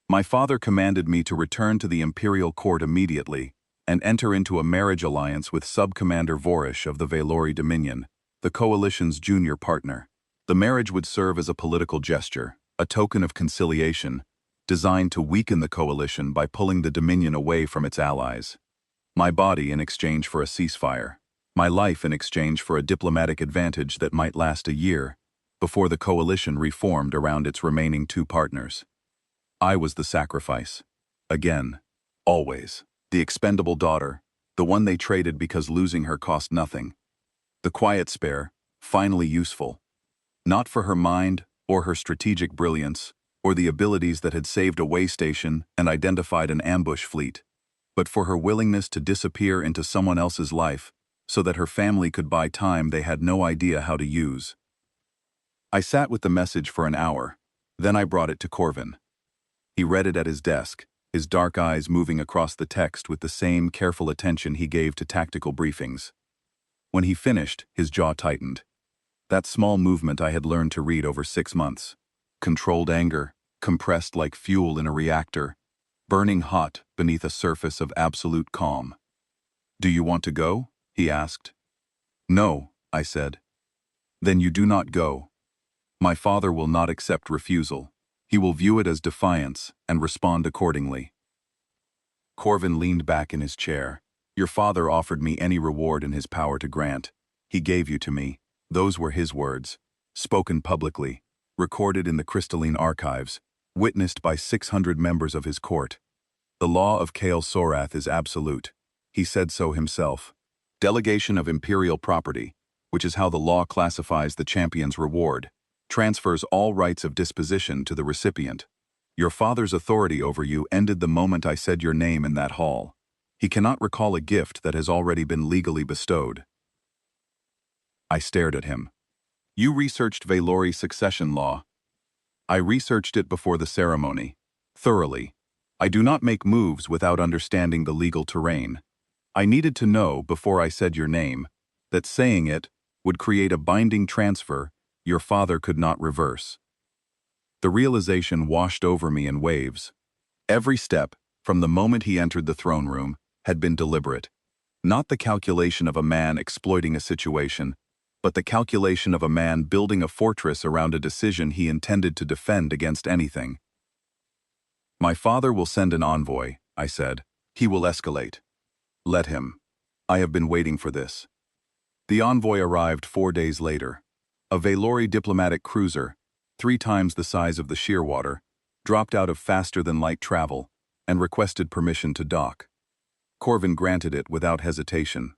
My father commanded me to return to the imperial court immediately and enter into a marriage alliance with Sub-Commander Vorish of the Valori Dominion, the coalition's junior partner. The marriage would serve as a political gesture, a token of conciliation, designed to weaken the coalition by pulling the Dominion away from its allies. My body in exchange for a ceasefire, my life in exchange for a diplomatic advantage that might last a year, before the coalition reformed around its remaining 2 partners. I was the sacrifice. Again. Always. The expendable daughter, the one they traded because losing her cost nothing. The quiet spare, finally useful. Not for her mind or her strategic brilliance, or the abilities that had saved a way station and identified an ambush fleet, but for her willingness to disappear into someone else's life so that her family could buy time they had no idea how to use. I sat with the message for an hour, then I brought it to Corvin. He read it at his desk, his dark eyes moving across the text with the same careful attention he gave to tactical briefings. When he finished, his jaw tightened. That small movement I had learned to read over 6 months. Controlled anger, compressed like fuel in a reactor, burning hot beneath a surface of absolute calm. "Do you want to go?" he asked. "No," I said. "Then you do not go. My father will not accept refusal. He will view it as defiance and respond accordingly." Corvin leaned back in his chair. "Your father offered me any reward in his power to grant. He gave you to me." Those were his words, spoken publicly, recorded in the crystalline archives, witnessed by 600 members of his court. "The law of Kael Sorath is absolute." He said so himself. "Delegation of imperial property, which is how the law classifies the champion's reward, transfers all rights of disposition to the recipient. Your father's authority over you ended the moment I said your name in that hall. He cannot recall a gift that has already been legally bestowed." I stared at him. "You researched Valori succession law." "I researched it before the ceremony. Thoroughly. I do not make moves without understanding the legal terrain. I needed to know, before I said your name, that saying it would create a binding transfer your father could not reverse." The realization washed over me in waves. Every step, from the moment he entered the throne room, had been deliberate. Not the calculation of a man exploiting a situation, but the calculation of a man building a fortress around a decision he intended to defend against anything. "My father will send an envoy," I said. "He will escalate. Let him. I have been waiting for this." The envoy arrived 4 days later. A Valori diplomatic cruiser, 3 times the size of the Shearwater, dropped out of faster-than-light travel and requested permission to dock. Corvin granted it without hesitation.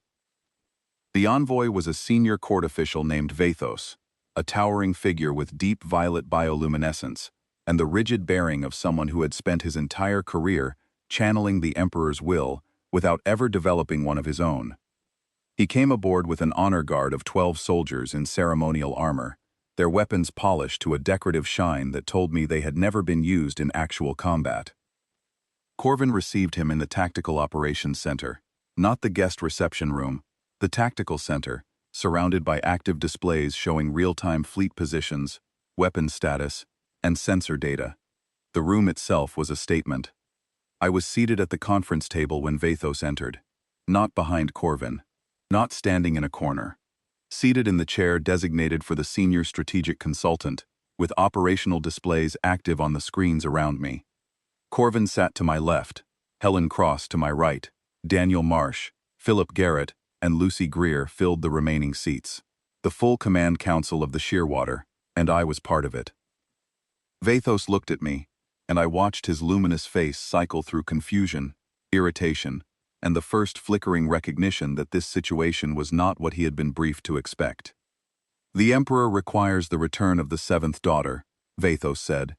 The envoy was a senior court official named Vathos, a towering figure with deep violet bioluminescence and the rigid bearing of someone who had spent his entire career channeling the Emperor's will without ever developing one of his own. He came aboard with an honor guard of 12 soldiers in ceremonial armor, their weapons polished to a decorative shine that told me they had never been used in actual combat. Corvin received him in the Tactical Operations Center, not the guest reception room, the Tactical Center, surrounded by active displays showing real-time fleet positions, weapon status, and sensor data. The room itself was a statement. I was seated at the conference table when Vathos entered, not behind Corvin. Not standing in a corner. Seated in the chair designated for the senior strategic consultant, with operational displays active on the screens around me. Corvin sat to my left, Helen Cross to my right, Daniel Marsh, Philip Garrett, and Lucy Greer filled the remaining seats. The full command council of the Shearwater, and I was part of it. Vathos looked at me, and I watched his luminous face cycle through confusion, irritation, and the first flickering recognition that this situation was not what he had been briefed to expect. "The Emperor requires the return of the 7th daughter," Vathos said,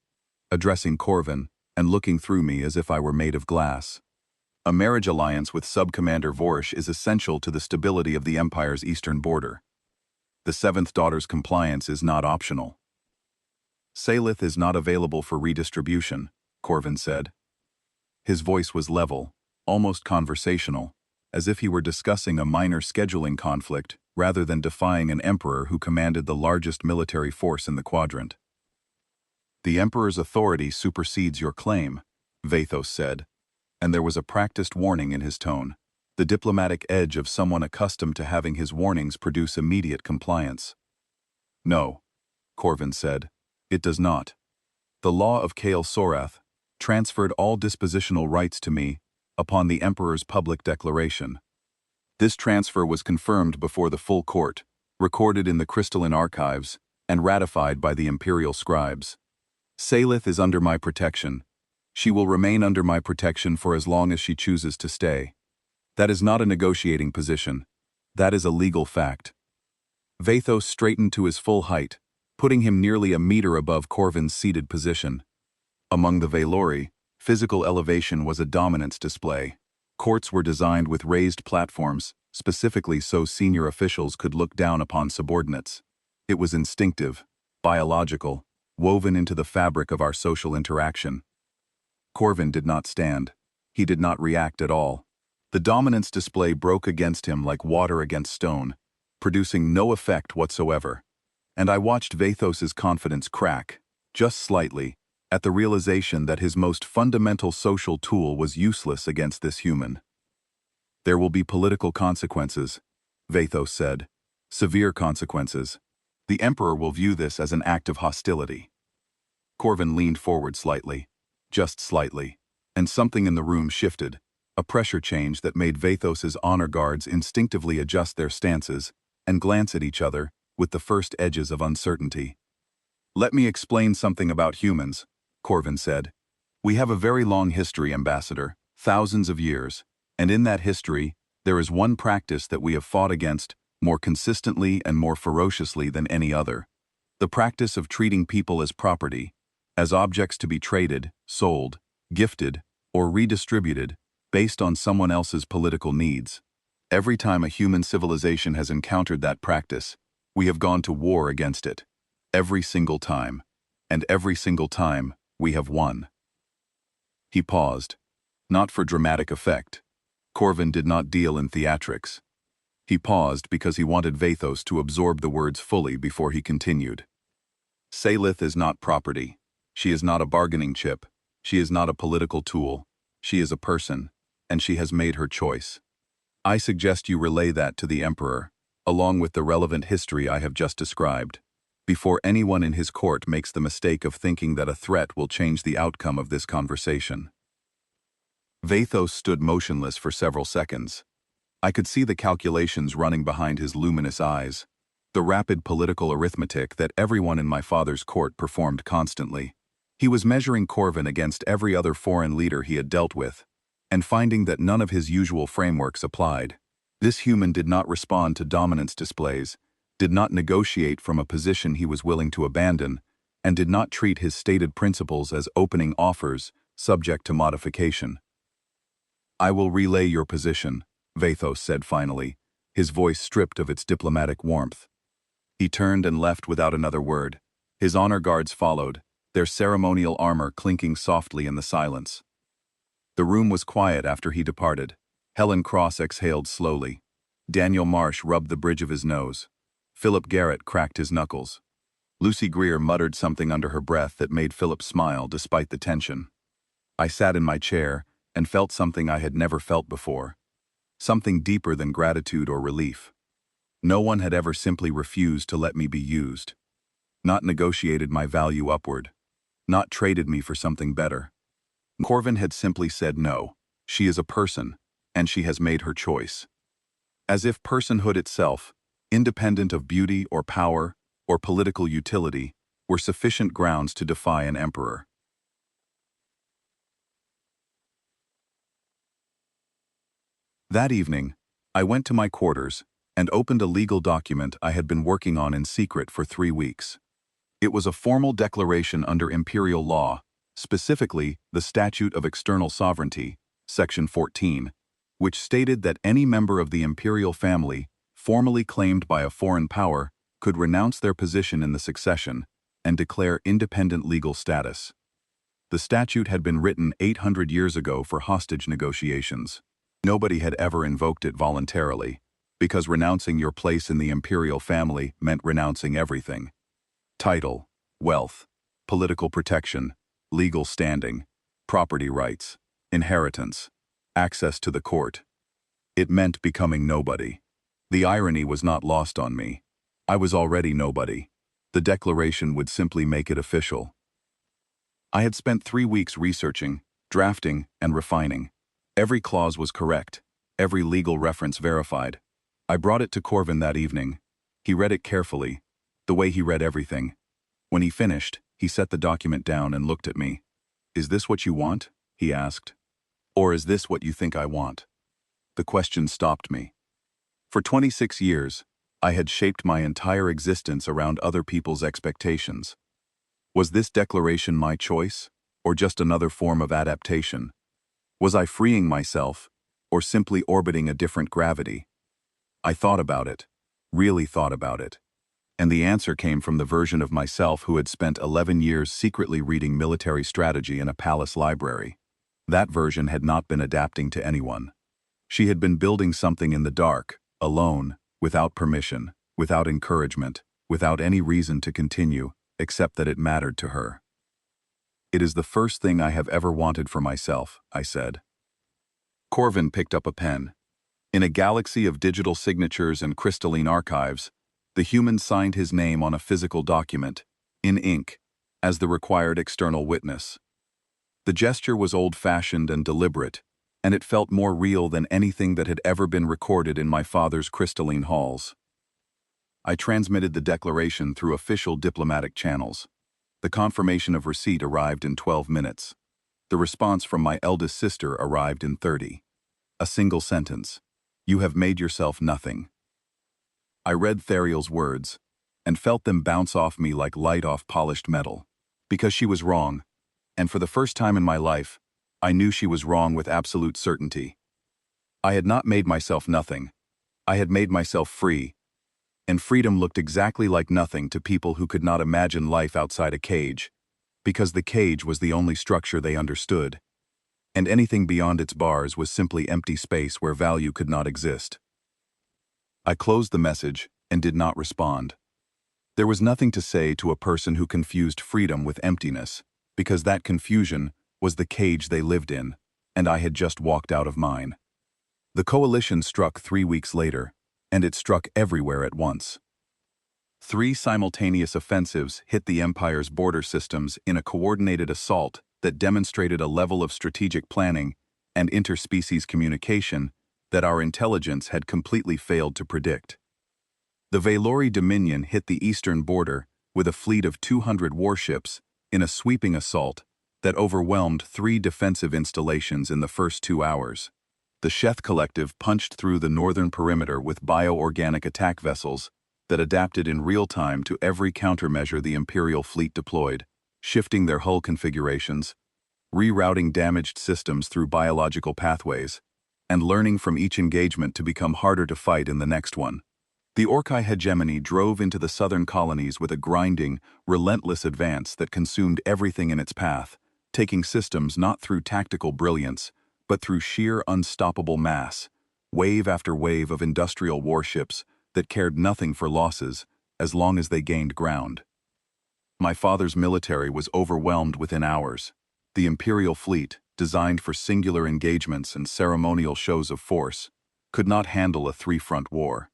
addressing Corvin and looking through me as if I were made of glass. "A marriage alliance with Sub-Commander Vorsh is essential to the stability of the Empire's eastern border. The 7th daughter's compliance is not optional." "Salith is not available for redistribution," Corvin said. His voice was level, almost conversational, as if he were discussing a minor scheduling conflict rather than defying an emperor who commanded the largest military force in the quadrant. "The Emperor's authority supersedes your claim," Vathos said, and there was a practiced warning in his tone, the diplomatic edge of someone accustomed to having his warnings produce immediate compliance. "No," Corvin said, "it does not. The law of Kael Sorath transferred all dispositional rights to me upon the Emperor's public declaration. This transfer was confirmed before the full court, recorded in the crystalline archives, and ratified by the imperial scribes. Salith is under my protection, She will remain under my protection for as long as she chooses to stay. That is not a negotiating position. That is a legal fact. Vathos straightened to his full height, putting him nearly a meter above Corvin's seated position. Among the Valori, physical elevation was a dominance display. Courts were designed with raised platforms, specifically so senior officials could look down upon subordinates. It was instinctive, biological, woven into the fabric of our social interaction. Corvin did not stand. He did not react at all. The dominance display broke against him like water against stone, producing no effect whatsoever. And I watched Vathos's confidence crack, just slightly, at the realization that his most fundamental social tool was useless against this human. There will be political consequences, Vathos said. Severe consequences. The Emperor will view this as an act of hostility. Corvin leaned forward slightly, just slightly, and something in the room shifted, a pressure change that made Vathos's honor guards instinctively adjust their stances and glance at each other with the first edges of uncertainty. Let me explain something about humans, Corvin said. We have a very long history, Ambassador, thousands of years, and in that history, there is one practice that we have fought against more consistently and more ferociously than any other. The practice of treating people as property, as objects to be traded, sold, gifted, or redistributed based on someone else's political needs. Every time a human civilization has encountered that practice, we have gone to war against it. Every single time. And every single time, we have won. He paused. Not for dramatic effect. Corvin did not deal in theatrics. He paused because he wanted Vathos to absorb the words fully before he continued. Salith is not property. She is not a bargaining chip. She is not a political tool. She is a person, and she has made her choice. I suggest you relay that to the Emperor, along with the relevant history I have just described, before anyone in his court makes the mistake of thinking that a threat will change the outcome of this conversation. Vathos stood motionless for several seconds. I could see the calculations running behind his luminous eyes, the rapid political arithmetic that everyone in my father's court performed constantly. He was measuring Corvin against every other foreign leader he had dealt with, and finding that none of his usual frameworks applied. This human did not respond to dominance displays, did not negotiate from a position he was willing to abandon, and did not treat his stated principles as opening offers subject to modification. I will relay your position, Vathos said finally, his voice stripped of its diplomatic warmth. He turned and left without another word. His honor guards followed, their ceremonial armor clinking softly in the silence. The room was quiet after he departed. Helen Cross exhaled slowly. Daniel Marsh rubbed the bridge of his nose. Philip Garrett cracked his knuckles. Lucy Greer muttered something under her breath that made Philip smile despite the tension. I sat in my chair and felt something I had never felt before. Something deeper than gratitude or relief. No one had ever simply refused to let me be used. Not negotiated my value upward. Not traded me for something better. Corvin had simply said no. She is a person, and she has made her choice. As if personhood itself, independent of beauty or power or political utility, were sufficient grounds to defy an emperor. That evening, I went to my quarters and opened a legal document I had been working on in secret for 3 weeks. It was a formal declaration under imperial law, specifically the Statute of External Sovereignty, Section 14, which stated that any member of the imperial family, formally claimed by a foreign power, could renounce their position in the succession and declare independent legal status. The statute had been written 800 years ago for hostage negotiations. Nobody had ever invoked it voluntarily, because renouncing your place in the imperial family meant renouncing everything. Title, wealth, political protection, legal standing, property rights, inheritance, access to the court. It meant becoming nobody. The irony was not lost on me. I was already nobody. The declaration would simply make it official. I had spent 3 weeks researching, drafting, and refining. Every clause was correct, every legal reference verified. I brought it to Corvin that evening. He read it carefully, the way he read everything. When he finished, he set the document down and looked at me. "Is this what you want?" he asked. "Or is this what you think I want?" The question stopped me. For 26 years, I had shaped my entire existence around other people's expectations. Was this declaration my choice, or just another form of adaptation? Was I freeing myself, or simply orbiting a different gravity? I thought about it, really thought about it. And the answer came from the version of myself who had spent 11 years secretly reading military strategy in a palace library. That version had not been adapting to anyone. She had been building something in the dark, alone, without permission, without encouragement, without any reason to continue, except that it mattered to her. "It is the first thing I have ever wanted for myself," I said. Corvin picked up a pen. In a galaxy of digital signatures and crystalline archives, the human signed his name on a physical document, in ink, as the required external witness. The gesture was old-fashioned and deliberate, and it felt more real than anything that had ever been recorded in my father's crystalline halls. I transmitted the declaration through official diplomatic channels. The confirmation of receipt arrived in 12 minutes. The response from my eldest sister arrived in 30. A single sentence: "You have made yourself nothing." I read Theriel's words, and felt them bounce off me like light off polished metal. Because she was wrong, and for the first time in my life, I knew she was wrong with absolute certainty. I had not made myself nothing. I had made myself free, and freedom looked exactly like nothing to people who could not imagine life outside a cage, because the cage was the only structure they understood, and anything beyond its bars was simply empty space where value could not exist. I closed the message and did not respond. There was nothing to say to a person who confused freedom with emptiness, because that confusion was the cage they lived in, and I had just walked out of mine. The coalition struck 3 weeks later, and it struck everywhere at once. 3 simultaneous offensives hit the Empire's border systems in a coordinated assault that demonstrated a level of strategic planning and interspecies communication that our intelligence had completely failed to predict. The Valori Dominion hit the eastern border with a fleet of 200 warships in a sweeping assault that overwhelmed 3 defensive installations in the first 2 hours. The Sheth Collective punched through the northern perimeter with bioorganic attack vessels that adapted in real time to every countermeasure the Imperial fleet deployed, shifting their hull configurations, rerouting damaged systems through biological pathways, and learning from each engagement to become harder to fight in the next one. The Orkai hegemony drove into the southern colonies with a grinding, relentless advance that consumed everything in its path, taking systems not through tactical brilliance, but through sheer unstoppable mass, wave after wave of industrial warships that cared nothing for losses as long as they gained ground. My father's military was overwhelmed within hours. The Imperial fleet, designed for singular engagements and ceremonial shows of force, could not handle a 3-front war.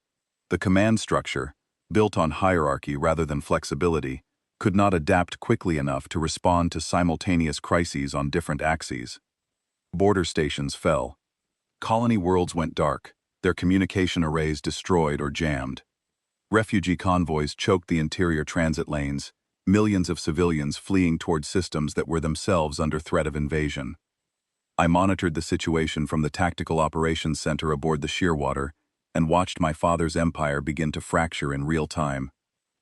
The command structure, built on hierarchy rather than flexibility, could not adapt quickly enough to respond to simultaneous crises on different axes. Border stations fell. Colony worlds went dark, their communication arrays destroyed or jammed. Refugee convoys choked the interior transit lanes, millions of civilians fleeing toward systems that were themselves under threat of invasion. I monitored the situation from the Tactical Operations Center aboard the Shearwater and watched my father's empire begin to fracture in real time.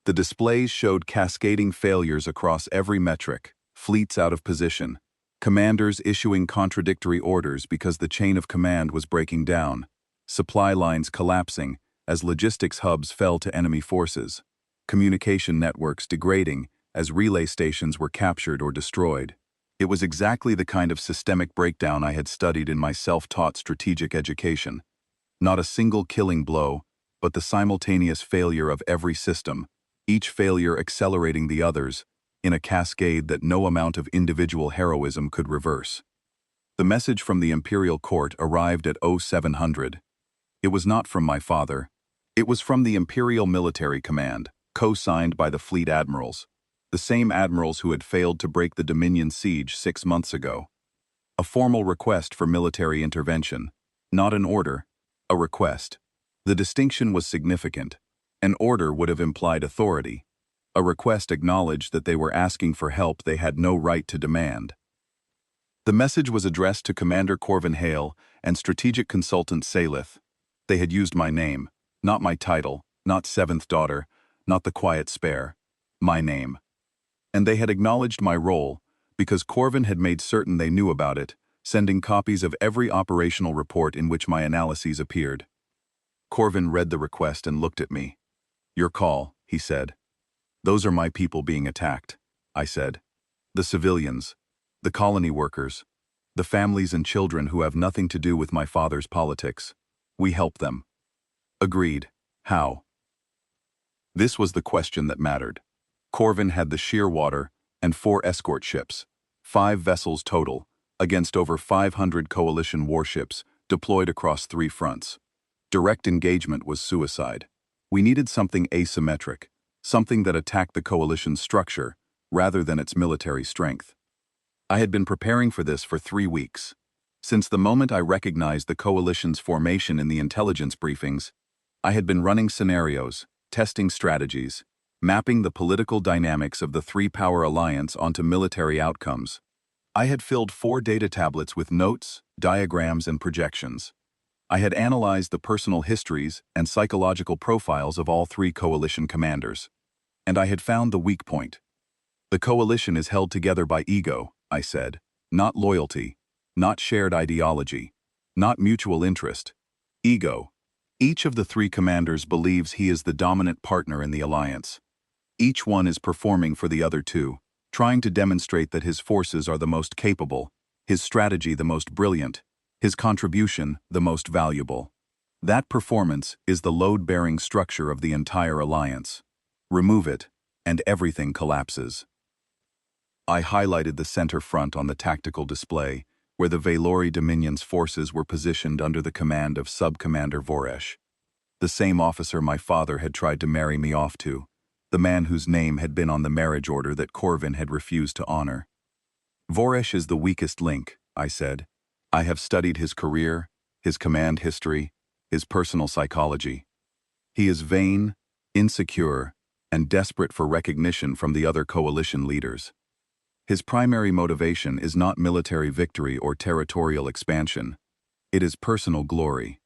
The displays showed cascading failures across every metric: fleets out of position, commanders issuing contradictory orders because the chain of command was breaking down, supply lines collapsing as logistics hubs fell to enemy forces, communication networks degrading as relay stations were captured or destroyed. It was exactly the kind of systemic breakdown I had studied in my self-taught strategic education. Not a single killing blow, but the simultaneous failure of every system, each failure accelerating the others, in a cascade that no amount of individual heroism could reverse. The message from the Imperial Court arrived at 0700. It was not from my father. It was from the Imperial Military Command, co-signed by the fleet admirals, the same admirals who had failed to break the Dominion siege 6 months ago. A formal request for military intervention, not an order, a request. The distinction was significant. An order would have implied authority. A request acknowledged that they were asking for help they had no right to demand. The message was addressed to Commander Corvin Hale and strategic consultant Salith. They had used my name, not my title, not Seventh Daughter, not the Quiet Spare. My name. And they had acknowledged my role, because Corvin had made certain they knew about it, sending copies of every operational report in which my analyses appeared. Corvin read the request and looked at me. "Your call," he said. "Those are my people being attacked," I said. "The civilians, the colony workers, the families and children who have nothing to do with my father's politics. We help them." "Agreed. How?" This was the question that mattered. Corvin had the Shearwater and 4 escort ships, 5 vessels total, against over 500 coalition warships deployed across 3 fronts. Direct engagement was suicide. We needed something asymmetric, something that attacked the coalition's structure rather than its military strength. I had been preparing for this for 3 weeks. Since the moment I recognized the coalition's formation in the intelligence briefings, I had been running scenarios, testing strategies, mapping the political dynamics of the 3-power alliance onto military outcomes. I had filled 4 data tablets with notes, diagrams, and projections. I had analyzed the personal histories and psychological profiles of all 3 coalition commanders. And I had found the weak point. The coalition is held together by ego, I said, not loyalty, not shared ideology, not mutual interest. Ego. Each of the 3 commanders believes he is the dominant partner in the alliance. Each one is performing for the other 2, trying to demonstrate that his forces are the most capable, his strategy the most brilliant, his contribution the most valuable. That performance is the load-bearing structure of the entire alliance. Remove it, and everything collapses. I highlighted the center front on the tactical display, where the Valori Dominion's forces were positioned under the command of Sub-Commander Voresh, the same officer my father had tried to marry me off to, the man whose name had been on the marriage order that Corvin had refused to honor. "Voresh is the weakest link," I said. "I have studied his career, his command history, his personal psychology. He is vain, insecure, and desperate for recognition from the other coalition leaders. His primary motivation is not military victory or territorial expansion. It is personal glory.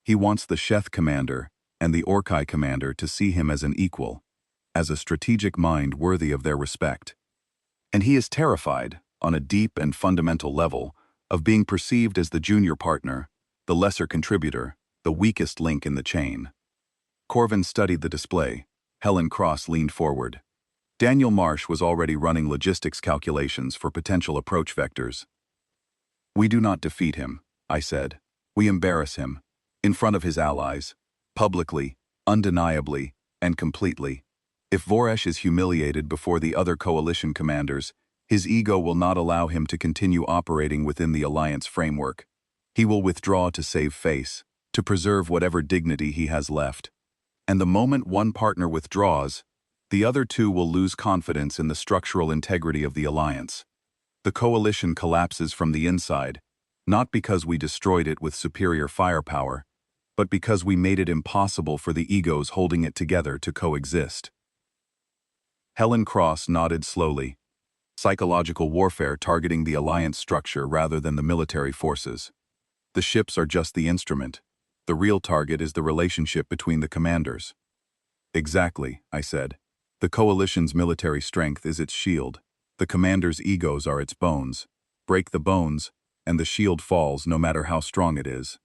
He wants the Sheth commander and the Orkai commander to see him as an equal, as a strategic mind worthy of their respect. And he is terrified, on a deep and fundamental level, of being perceived as the junior partner, the lesser contributor, the weakest link in the chain." Corvin studied the display. Helen Cross leaned forward. Daniel Marsh was already running logistics calculations for potential approach vectors. "We do not defeat him," I said. "We embarrass him, in front of his allies, publicly, undeniably, and completely. If Voresh is humiliated before the other coalition commanders, his ego will not allow him to continue operating within the alliance framework. He will withdraw to save face, to preserve whatever dignity he has left. And the moment one partner withdraws, the other 2 will lose confidence in the structural integrity of the alliance. The coalition collapses from the inside, not because we destroyed it with superior firepower, but because we made it impossible for the egos holding it together to coexist." Helen Cross nodded slowly. "Psychological warfare targeting the alliance structure rather than the military forces. The ships are just the instrument. The real target is the relationship between the commanders." "Exactly," I said. "The coalition's military strength is its shield. The commanders' egos are its bones. Break the bones, and the shield falls no matter how strong it is."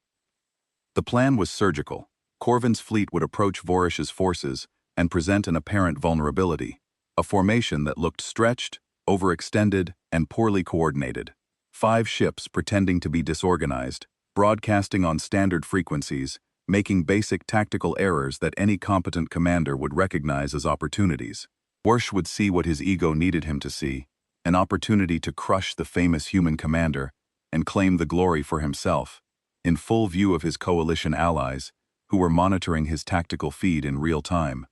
The plan was surgical. Corvin's fleet would approach Voresh's forces and present an apparent vulnerability, a formation that looked stretched, overextended, and poorly coordinated. 5 ships pretending to be disorganized, broadcasting on standard frequencies, making basic tactical errors that any competent commander would recognize as opportunities. Voresh would see what his ego needed him to see, an opportunity to crush the famous human commander and claim the glory for himself, in full view of his coalition allies, who were monitoring his tactical feed in real time.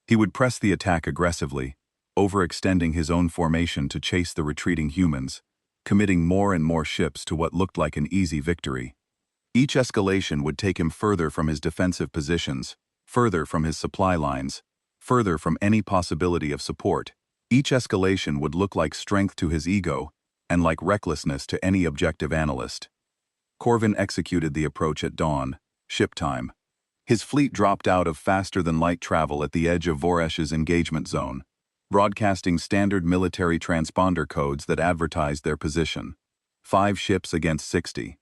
He would press the attack aggressively, overextending his own formation to chase the retreating humans, committing more and more ships to what looked like an easy victory. Each escalation would take him further from his defensive positions, further from his supply lines, further from any possibility of support. Each escalation would look like strength to his ego and like recklessness to any objective analyst. Corvin executed the approach at dawn, ship time. His fleet dropped out of faster-than-light travel at the edge of Voresh's engagement zone, broadcasting standard military transponder codes that advertised their position. 5 ships against 60.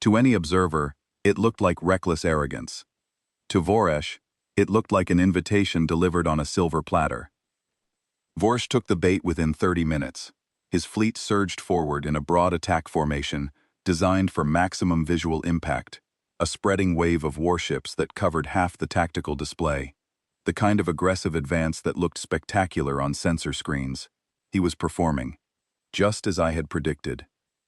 To any observer, it looked like reckless arrogance. To Voresh, it looked like an invitation delivered on a silver platter. Voresh took the bait within 30 minutes. His fleet surged forward in a broad attack formation designed for maximum visual impact, a spreading wave of warships that covered half the tactical display, the kind of aggressive advance that looked spectacular on sensor screens. He was performing, just as I had predicted,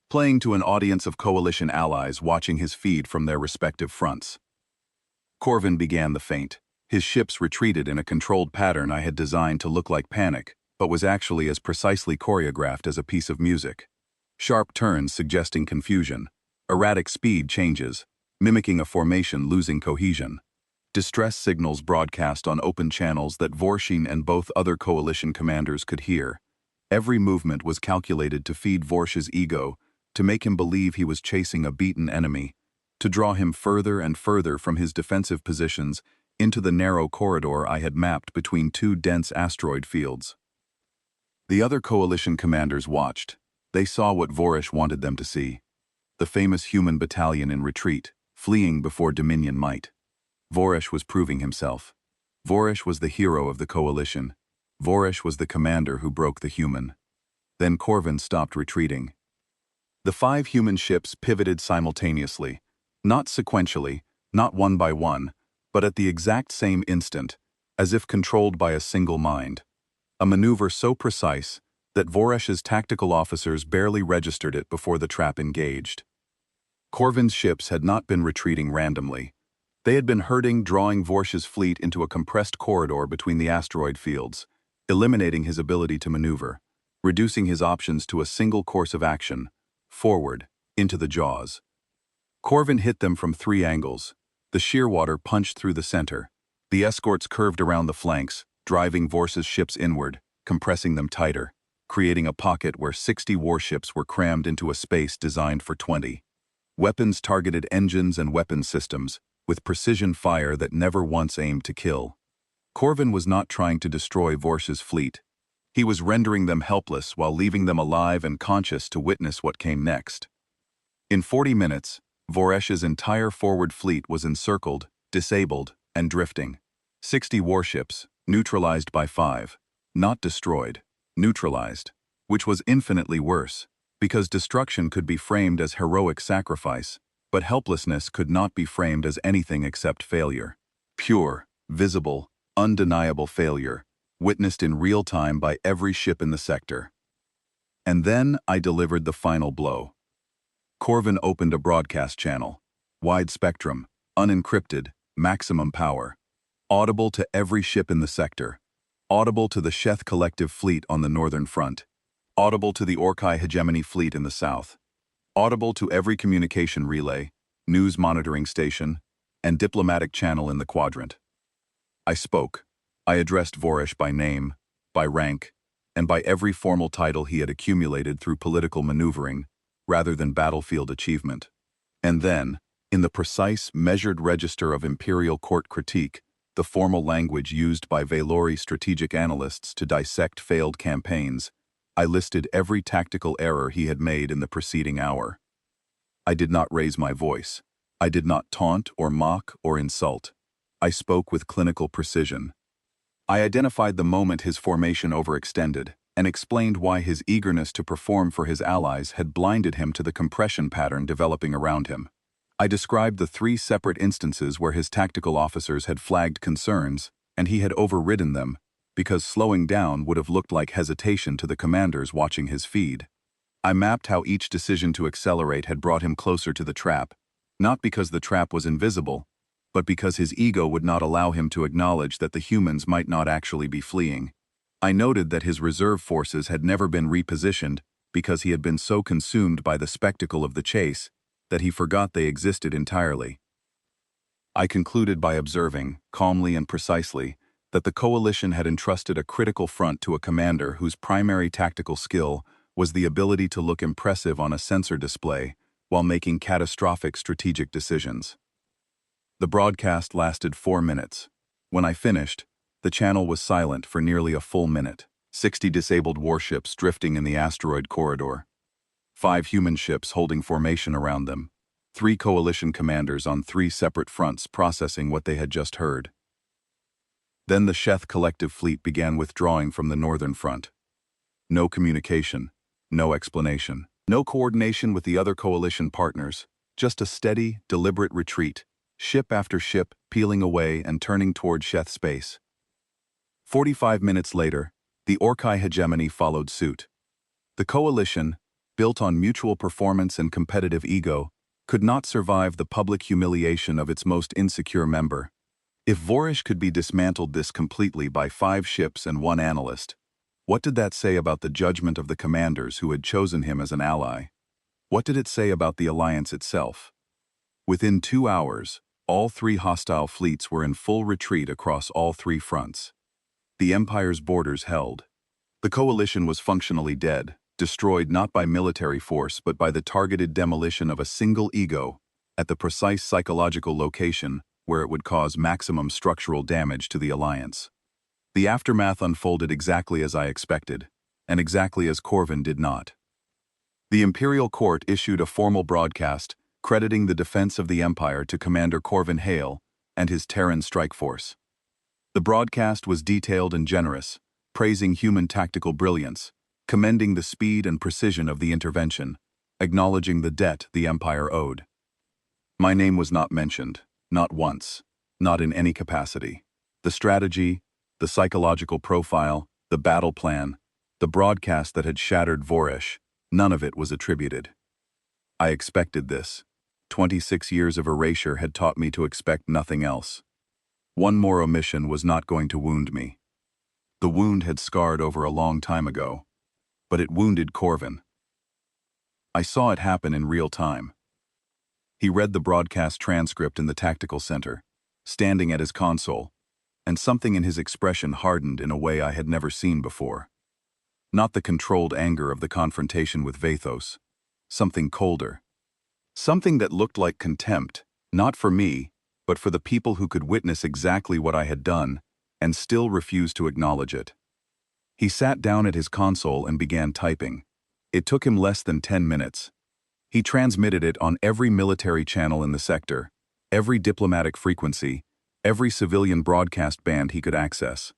playing to an audience of coalition allies watching his feed from their respective fronts. Corvin began the feint. His ships retreated in a controlled pattern I had designed to look like panic, but was actually as precisely choreographed as a piece of music. Sharp turns suggesting confusion, erratic speed changes, mimicking a formation losing cohesion. Distress signals broadcast on open channels that Vorshin and both other coalition commanders could hear. Every movement was calculated to feed Vorsh's ego, to make him believe he was chasing a beaten enemy, to draw him further and further from his defensive positions into the narrow corridor I had mapped between 2 dense asteroid fields. The other coalition commanders watched. They saw what Voresh wanted them to see. The famous human battalion in retreat, fleeing before Dominion might. Voresh was proving himself. Voresh was the hero of the coalition. Voresh was the commander who broke the human. Then Corvin stopped retreating. The 5 human ships pivoted simultaneously, not sequentially, not one by one, but at the exact same instant, as if controlled by a single mind. A maneuver so precise that Voresh's tactical officers barely registered it before the trap engaged. Corvin's ships had not been retreating randomly. They had been herding, drawing Voresh's fleet into a compressed corridor between the asteroid fields, eliminating his ability to maneuver, reducing his options to a single course of action, forward, into the jaws. Corvin hit them from 3 angles. The shearwater punched through the center. The escorts curved around the flanks, driving Voresh's ships inward, compressing them tighter, creating a pocket where 60 warships were crammed into a space designed for 20. Weapons targeted engines and weapons systems, with precision fire that never once aimed to kill. Corvin was not trying to destroy Voresh's fleet. He was rendering them helpless while leaving them alive and conscious to witness what came next. In 40 minutes, Voresh's entire forward fleet was encircled, disabled, and drifting. 60 warships, neutralized by 5. Not destroyed, neutralized, which was infinitely worse, because destruction could be framed as heroic sacrifice, but helplessness could not be framed as anything except failure. Pure, visible, undeniable failure, witnessed in real time by every ship in the sector. And then I delivered the final blow. Corvin opened a broadcast channel, wide spectrum, unencrypted, maximum power, audible to every ship in the sector, audible to the Sheth collective fleet on the northern front, audible to the Orkai hegemony fleet in the south, audible to every communication relay, news monitoring station, and diplomatic channel in the quadrant. I spoke. I addressed Voresh by name, by rank, and by every formal title he had accumulated through political maneuvering, rather than battlefield achievement. And then, in the precise, measured register of imperial court critique, the formal language used by Valori strategic analysts to dissect failed campaigns, I listed every tactical error he had made in the preceding hour. I did not raise my voice. I did not taunt or mock or insult. I spoke with clinical precision. I identified the moment his formation overextended, and explained why his eagerness to perform for his allies had blinded him to the compression pattern developing around him. I described the 3 separate instances where his tactical officers had flagged concerns, and he had overridden them, because slowing down would have looked like hesitation to the commanders watching his feed. I mapped how each decision to accelerate had brought him closer to the trap, not because the trap was invisible, but because his ego would not allow him to acknowledge that the humans might not actually be fleeing. I noted that his reserve forces had never been repositioned because he had been so consumed by the spectacle of the chase that he forgot they existed entirely. I concluded by observing, calmly and precisely, that the coalition had entrusted a critical front to a commander whose primary tactical skill was the ability to look impressive on a sensor display while making catastrophic strategic decisions. The broadcast lasted 4 minutes. When I finished, the channel was silent for nearly a full minute. 60 disabled warships drifting in the asteroid corridor. 5 human ships holding formation around them. 3 coalition commanders on 3 separate fronts processing what they had just heard. Then the Sheth collective fleet began withdrawing from the northern front. No communication, no explanation, no coordination with the other coalition partners, just a steady, deliberate retreat, ship after ship peeling away and turning toward Sheth space. 45 minutes later, the Orkai hegemony followed suit. The coalition, built on mutual performance and competitive ego, could not survive the public humiliation of its most insecure member. If Vorish could be dismantled this completely by 5 ships and 1 analyst, what did that say about the judgment of the commanders who had chosen him as an ally? What did it say about the alliance itself? Within 2 hours, all 3 hostile fleets were in full retreat across all 3 fronts. The Empire's borders held. The coalition was functionally dead, destroyed not by military force but by the targeted demolition of a single ego at the precise psychological location where it would cause maximum structural damage to the alliance. The aftermath unfolded exactly as I expected, and exactly as Corvin did not. The Imperial Court issued a formal broadcast crediting the defense of the Empire to Commander Corvin Hale and his Terran strike force. The broadcast was detailed and generous, praising human tactical brilliance, commending the speed and precision of the intervention, acknowledging the debt the Empire owed. My name was not mentioned, not once, not in any capacity. The strategy, the psychological profile, the battle plan, the broadcast that had shattered Vorish, none of it was attributed. I expected this. 26 years of erasure had taught me to expect nothing else. One more omission was not going to wound me. The wound had scarred over a long time ago, but it wounded Corvin. I saw it happen in real time. He read the broadcast transcript in the tactical center, standing at his console, and something in his expression hardened in a way I had never seen before. Not the controlled anger of the confrontation with Vathos, something colder. Something that looked like contempt, not for me, but for the people who could witness exactly what I had done and still refuse to acknowledge it. He sat down at his console and began typing. It took him less than 10 minutes. He transmitted it on every military channel in the sector, every diplomatic frequency, every civilian broadcast band he could access.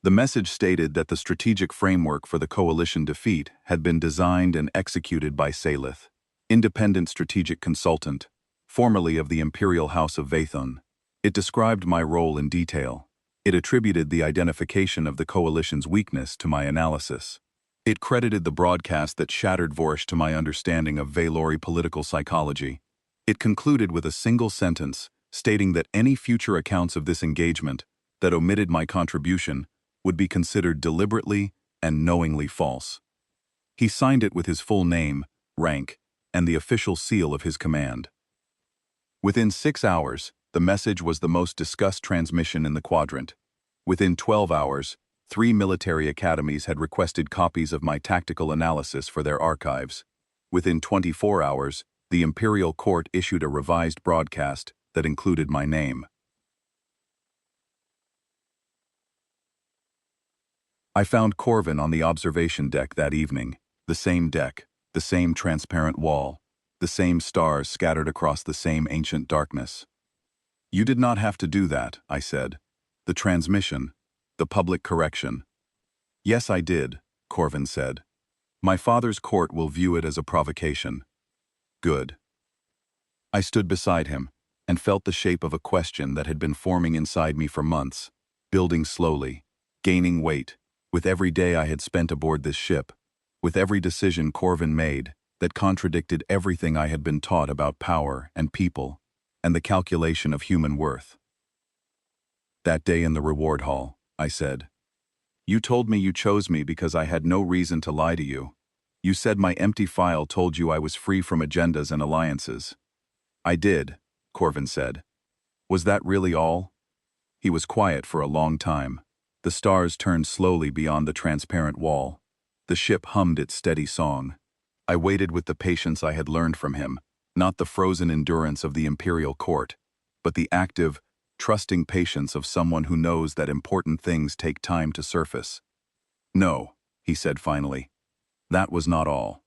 The message stated that the strategic framework for the coalition defeat had been designed and executed by Salith, independent strategic consultant, formerly of the Imperial House of Vathon. It described my role in detail. It attributed the identification of the coalition's weakness to my analysis. It credited the broadcast that shattered Vorish to my understanding of Valori political psychology. It concluded with a single sentence, stating that any future accounts of this engagement that omitted my contribution would be considered deliberately and knowingly false. He signed it with his full name, rank, and the official seal of his command. Within 6 hours, the message was the most discussed transmission in the quadrant. Within 12 hours, 3 military academies had requested copies of my tactical analysis for their archives. Within 24 hours, the Imperial Court issued a revised broadcast that included my name. I found Corvin on the observation deck that evening, the same deck, the same transparent wall, the same stars scattered across the same ancient darkness. "You did not have to do that," I said. "The transmission, the public correction." "Yes, I did," Corvin said. "My father's court will view it as a provocation." "Good." I stood beside him and felt the shape of a question that had been forming inside me for months, building slowly, gaining weight, with every day I had spent aboard this ship, with every decision Corvin made that contradicted everything I had been taught about power and people and the calculation of human worth. "That day in the reward hall," I said, "you told me you chose me because I had no reason to lie to you. You said my empty file told you I was free from agendas and alliances." "I did," Corvin said. "Was that really all?" He was quiet for a long time. The stars turned slowly beyond the transparent wall. The ship hummed its steady song. I waited with the patience I had learned from him, not the frozen endurance of the imperial court, but the active, trusting patience of someone who knows that important things take time to surface. "No," he said finally. "That was not all."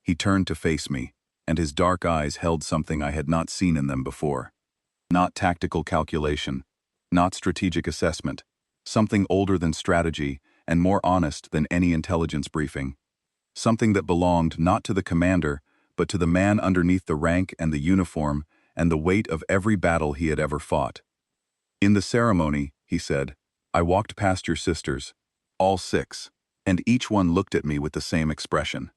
He turned to face me, and his dark eyes held something I had not seen in them before. Not tactical calculation, not strategic assessment, something older than strategy and more honest than any intelligence briefing. Something that belonged not to the commander, but to the man underneath the rank and the uniform and the weight of every battle he had ever fought. "In the ceremony," he said, "I walked past your sisters, all 6, and each one looked at me with the same expression.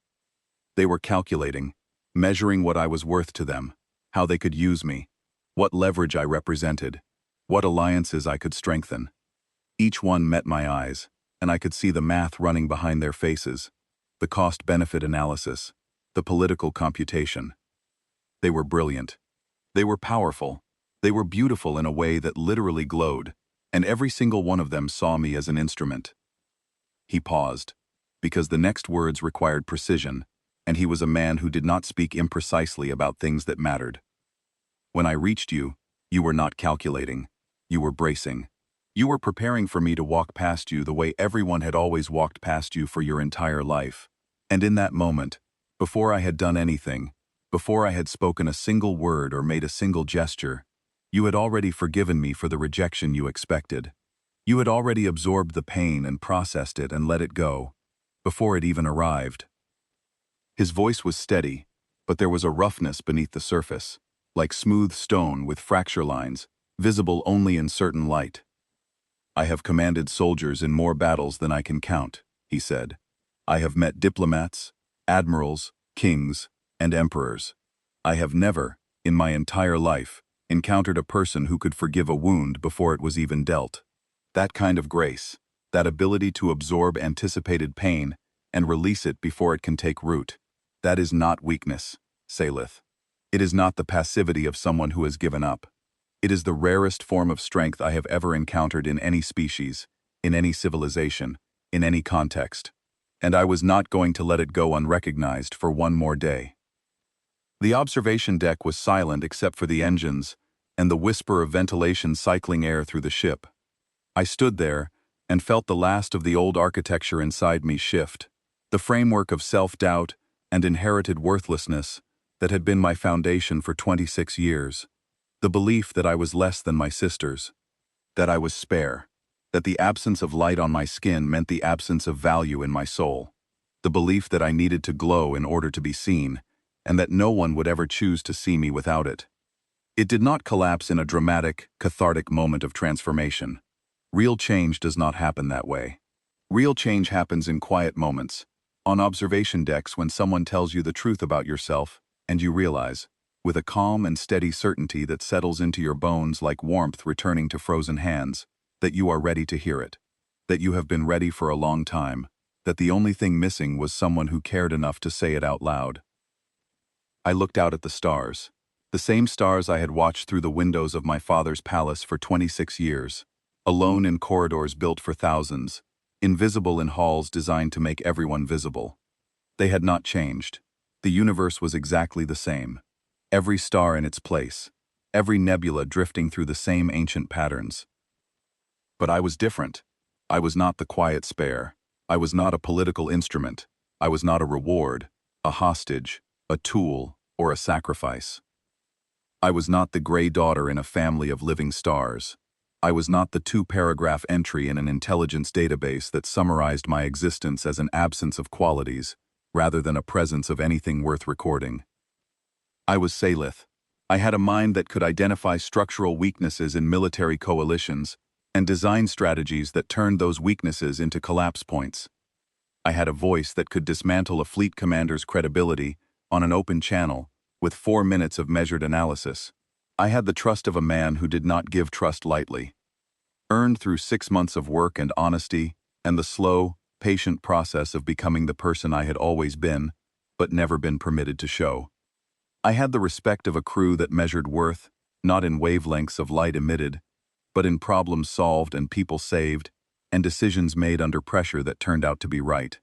They were calculating, measuring what I was worth to them, how they could use me, what leverage I represented, what alliances I could strengthen. Each one met my eyes, and I could see the math running behind their faces, the cost-benefit analysis, the political computation. They were brilliant. They were powerful. They were beautiful in a way that literally glowed, and every single one of them saw me as an instrument." He paused, because the next words required precision, and he was a man who did not speak imprecisely about things that mattered. "When I reached you, you were not calculating. You were bracing. You were preparing for me to walk past you the way everyone had always walked past you for your entire life. And in that moment, before I had done anything, before I had spoken a single word or made a single gesture, you had already forgiven me for the rejection you expected. You had already absorbed the pain and processed it and let it go, before it even arrived." His voice was steady, but there was a roughness beneath the surface, like smooth stone with fracture lines, visible only in certain light. "I have commanded soldiers in more battles than I can count," he said. "I have met diplomats, admirals, kings, and emperors. I have never, in my entire life, encountered a person who could forgive a wound before it was even dealt. That kind of grace, that ability to absorb anticipated pain and release it before it can take root, that is not weakness, Salith. It is not the passivity of someone who has given up. It is the rarest form of strength I have ever encountered in any species, in any civilization, in any context. And I was not going to let it go unrecognized for one more day." The observation deck was silent except for the engines and the whisper of ventilation cycling air through the ship. I stood there and felt the last of the old architecture inside me shift, the framework of self-doubt and inherited worthlessness that had been my foundation for 26 years. The belief that I was less than my sisters, that I was spare, that the absence of light on my skin meant the absence of value in my soul. The belief that I needed to glow in order to be seen, and that no one would ever choose to see me without it. It did not collapse in a dramatic, cathartic moment of transformation. Real change does not happen that way. Real change happens in quiet moments, on observation decks when someone tells you the truth about yourself, and you realize, with a calm and steady certainty that settles into your bones like warmth returning to frozen hands, that you are ready to hear it, that you have been ready for a long time, that the only thing missing was someone who cared enough to say it out loud. I looked out at the stars, the same stars I had watched through the windows of my father's palace for 26 years, alone in corridors built for thousands, invisible in halls designed to make everyone visible. They had not changed. The universe was exactly the same. Every star in its place, every nebula drifting through the same ancient patterns. But I was different. I was not the quiet spare. I was not a political instrument. I was not a reward, a hostage, a tool, or a sacrifice. I was not the gray daughter in a family of living stars. I was not the 2-paragraph entry in an intelligence database that summarized my existence as an absence of qualities, rather than a presence of anything worth recording. I was Salith. I had a mind that could identify structural weaknesses in military coalitions and design strategies that turned those weaknesses into collapse points. I had a voice that could dismantle a fleet commander's credibility on an open channel with 4 minutes of measured analysis. I had the trust of a man who did not give trust lightly. Earned through 6 months of work and honesty and the slow, patient process of becoming the person I had always been, but never been permitted to show. I had the respect of a crew that measured worth, not in wavelengths of light emitted, but in problems solved and people saved, and decisions made under pressure that turned out to be right.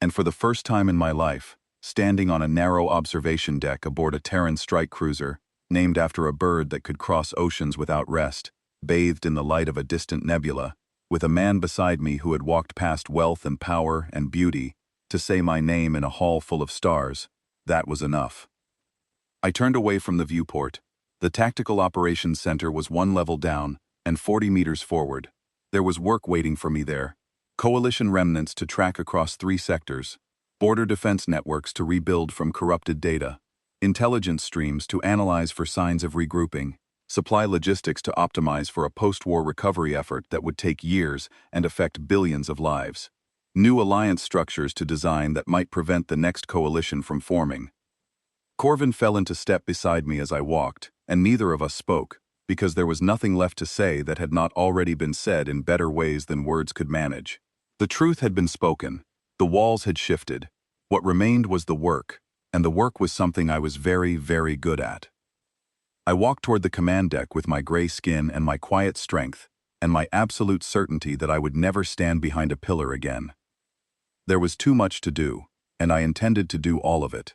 And for the first time in my life, standing on a narrow observation deck aboard a Terran strike cruiser, named after a bird that could cross oceans without rest, bathed in the light of a distant nebula, with a man beside me who had walked past wealth and power and beauty to say my name in a hall full of stars, that was enough. I turned away from the viewport. The Tactical Operations Center was 1 level down and 40 meters forward. There was work waiting for me there. Coalition remnants to track across 3 sectors, border defense networks to rebuild from corrupted data, intelligence streams to analyze for signs of regrouping, supply logistics to optimize for a post-war recovery effort that would take years and affect billions of lives, new alliance structures to design that might prevent the next coalition from forming. Corvin fell into step beside me as I walked, and neither of us spoke, because there was nothing left to say that had not already been said in better ways than words could manage. The truth had been spoken. The walls had shifted. What remained was the work, and the work was something I was very, very good at. I walked toward the command deck with my gray skin and my quiet strength, and my absolute certainty that I would never stand behind a pillar again. There was too much to do, and I intended to do all of it.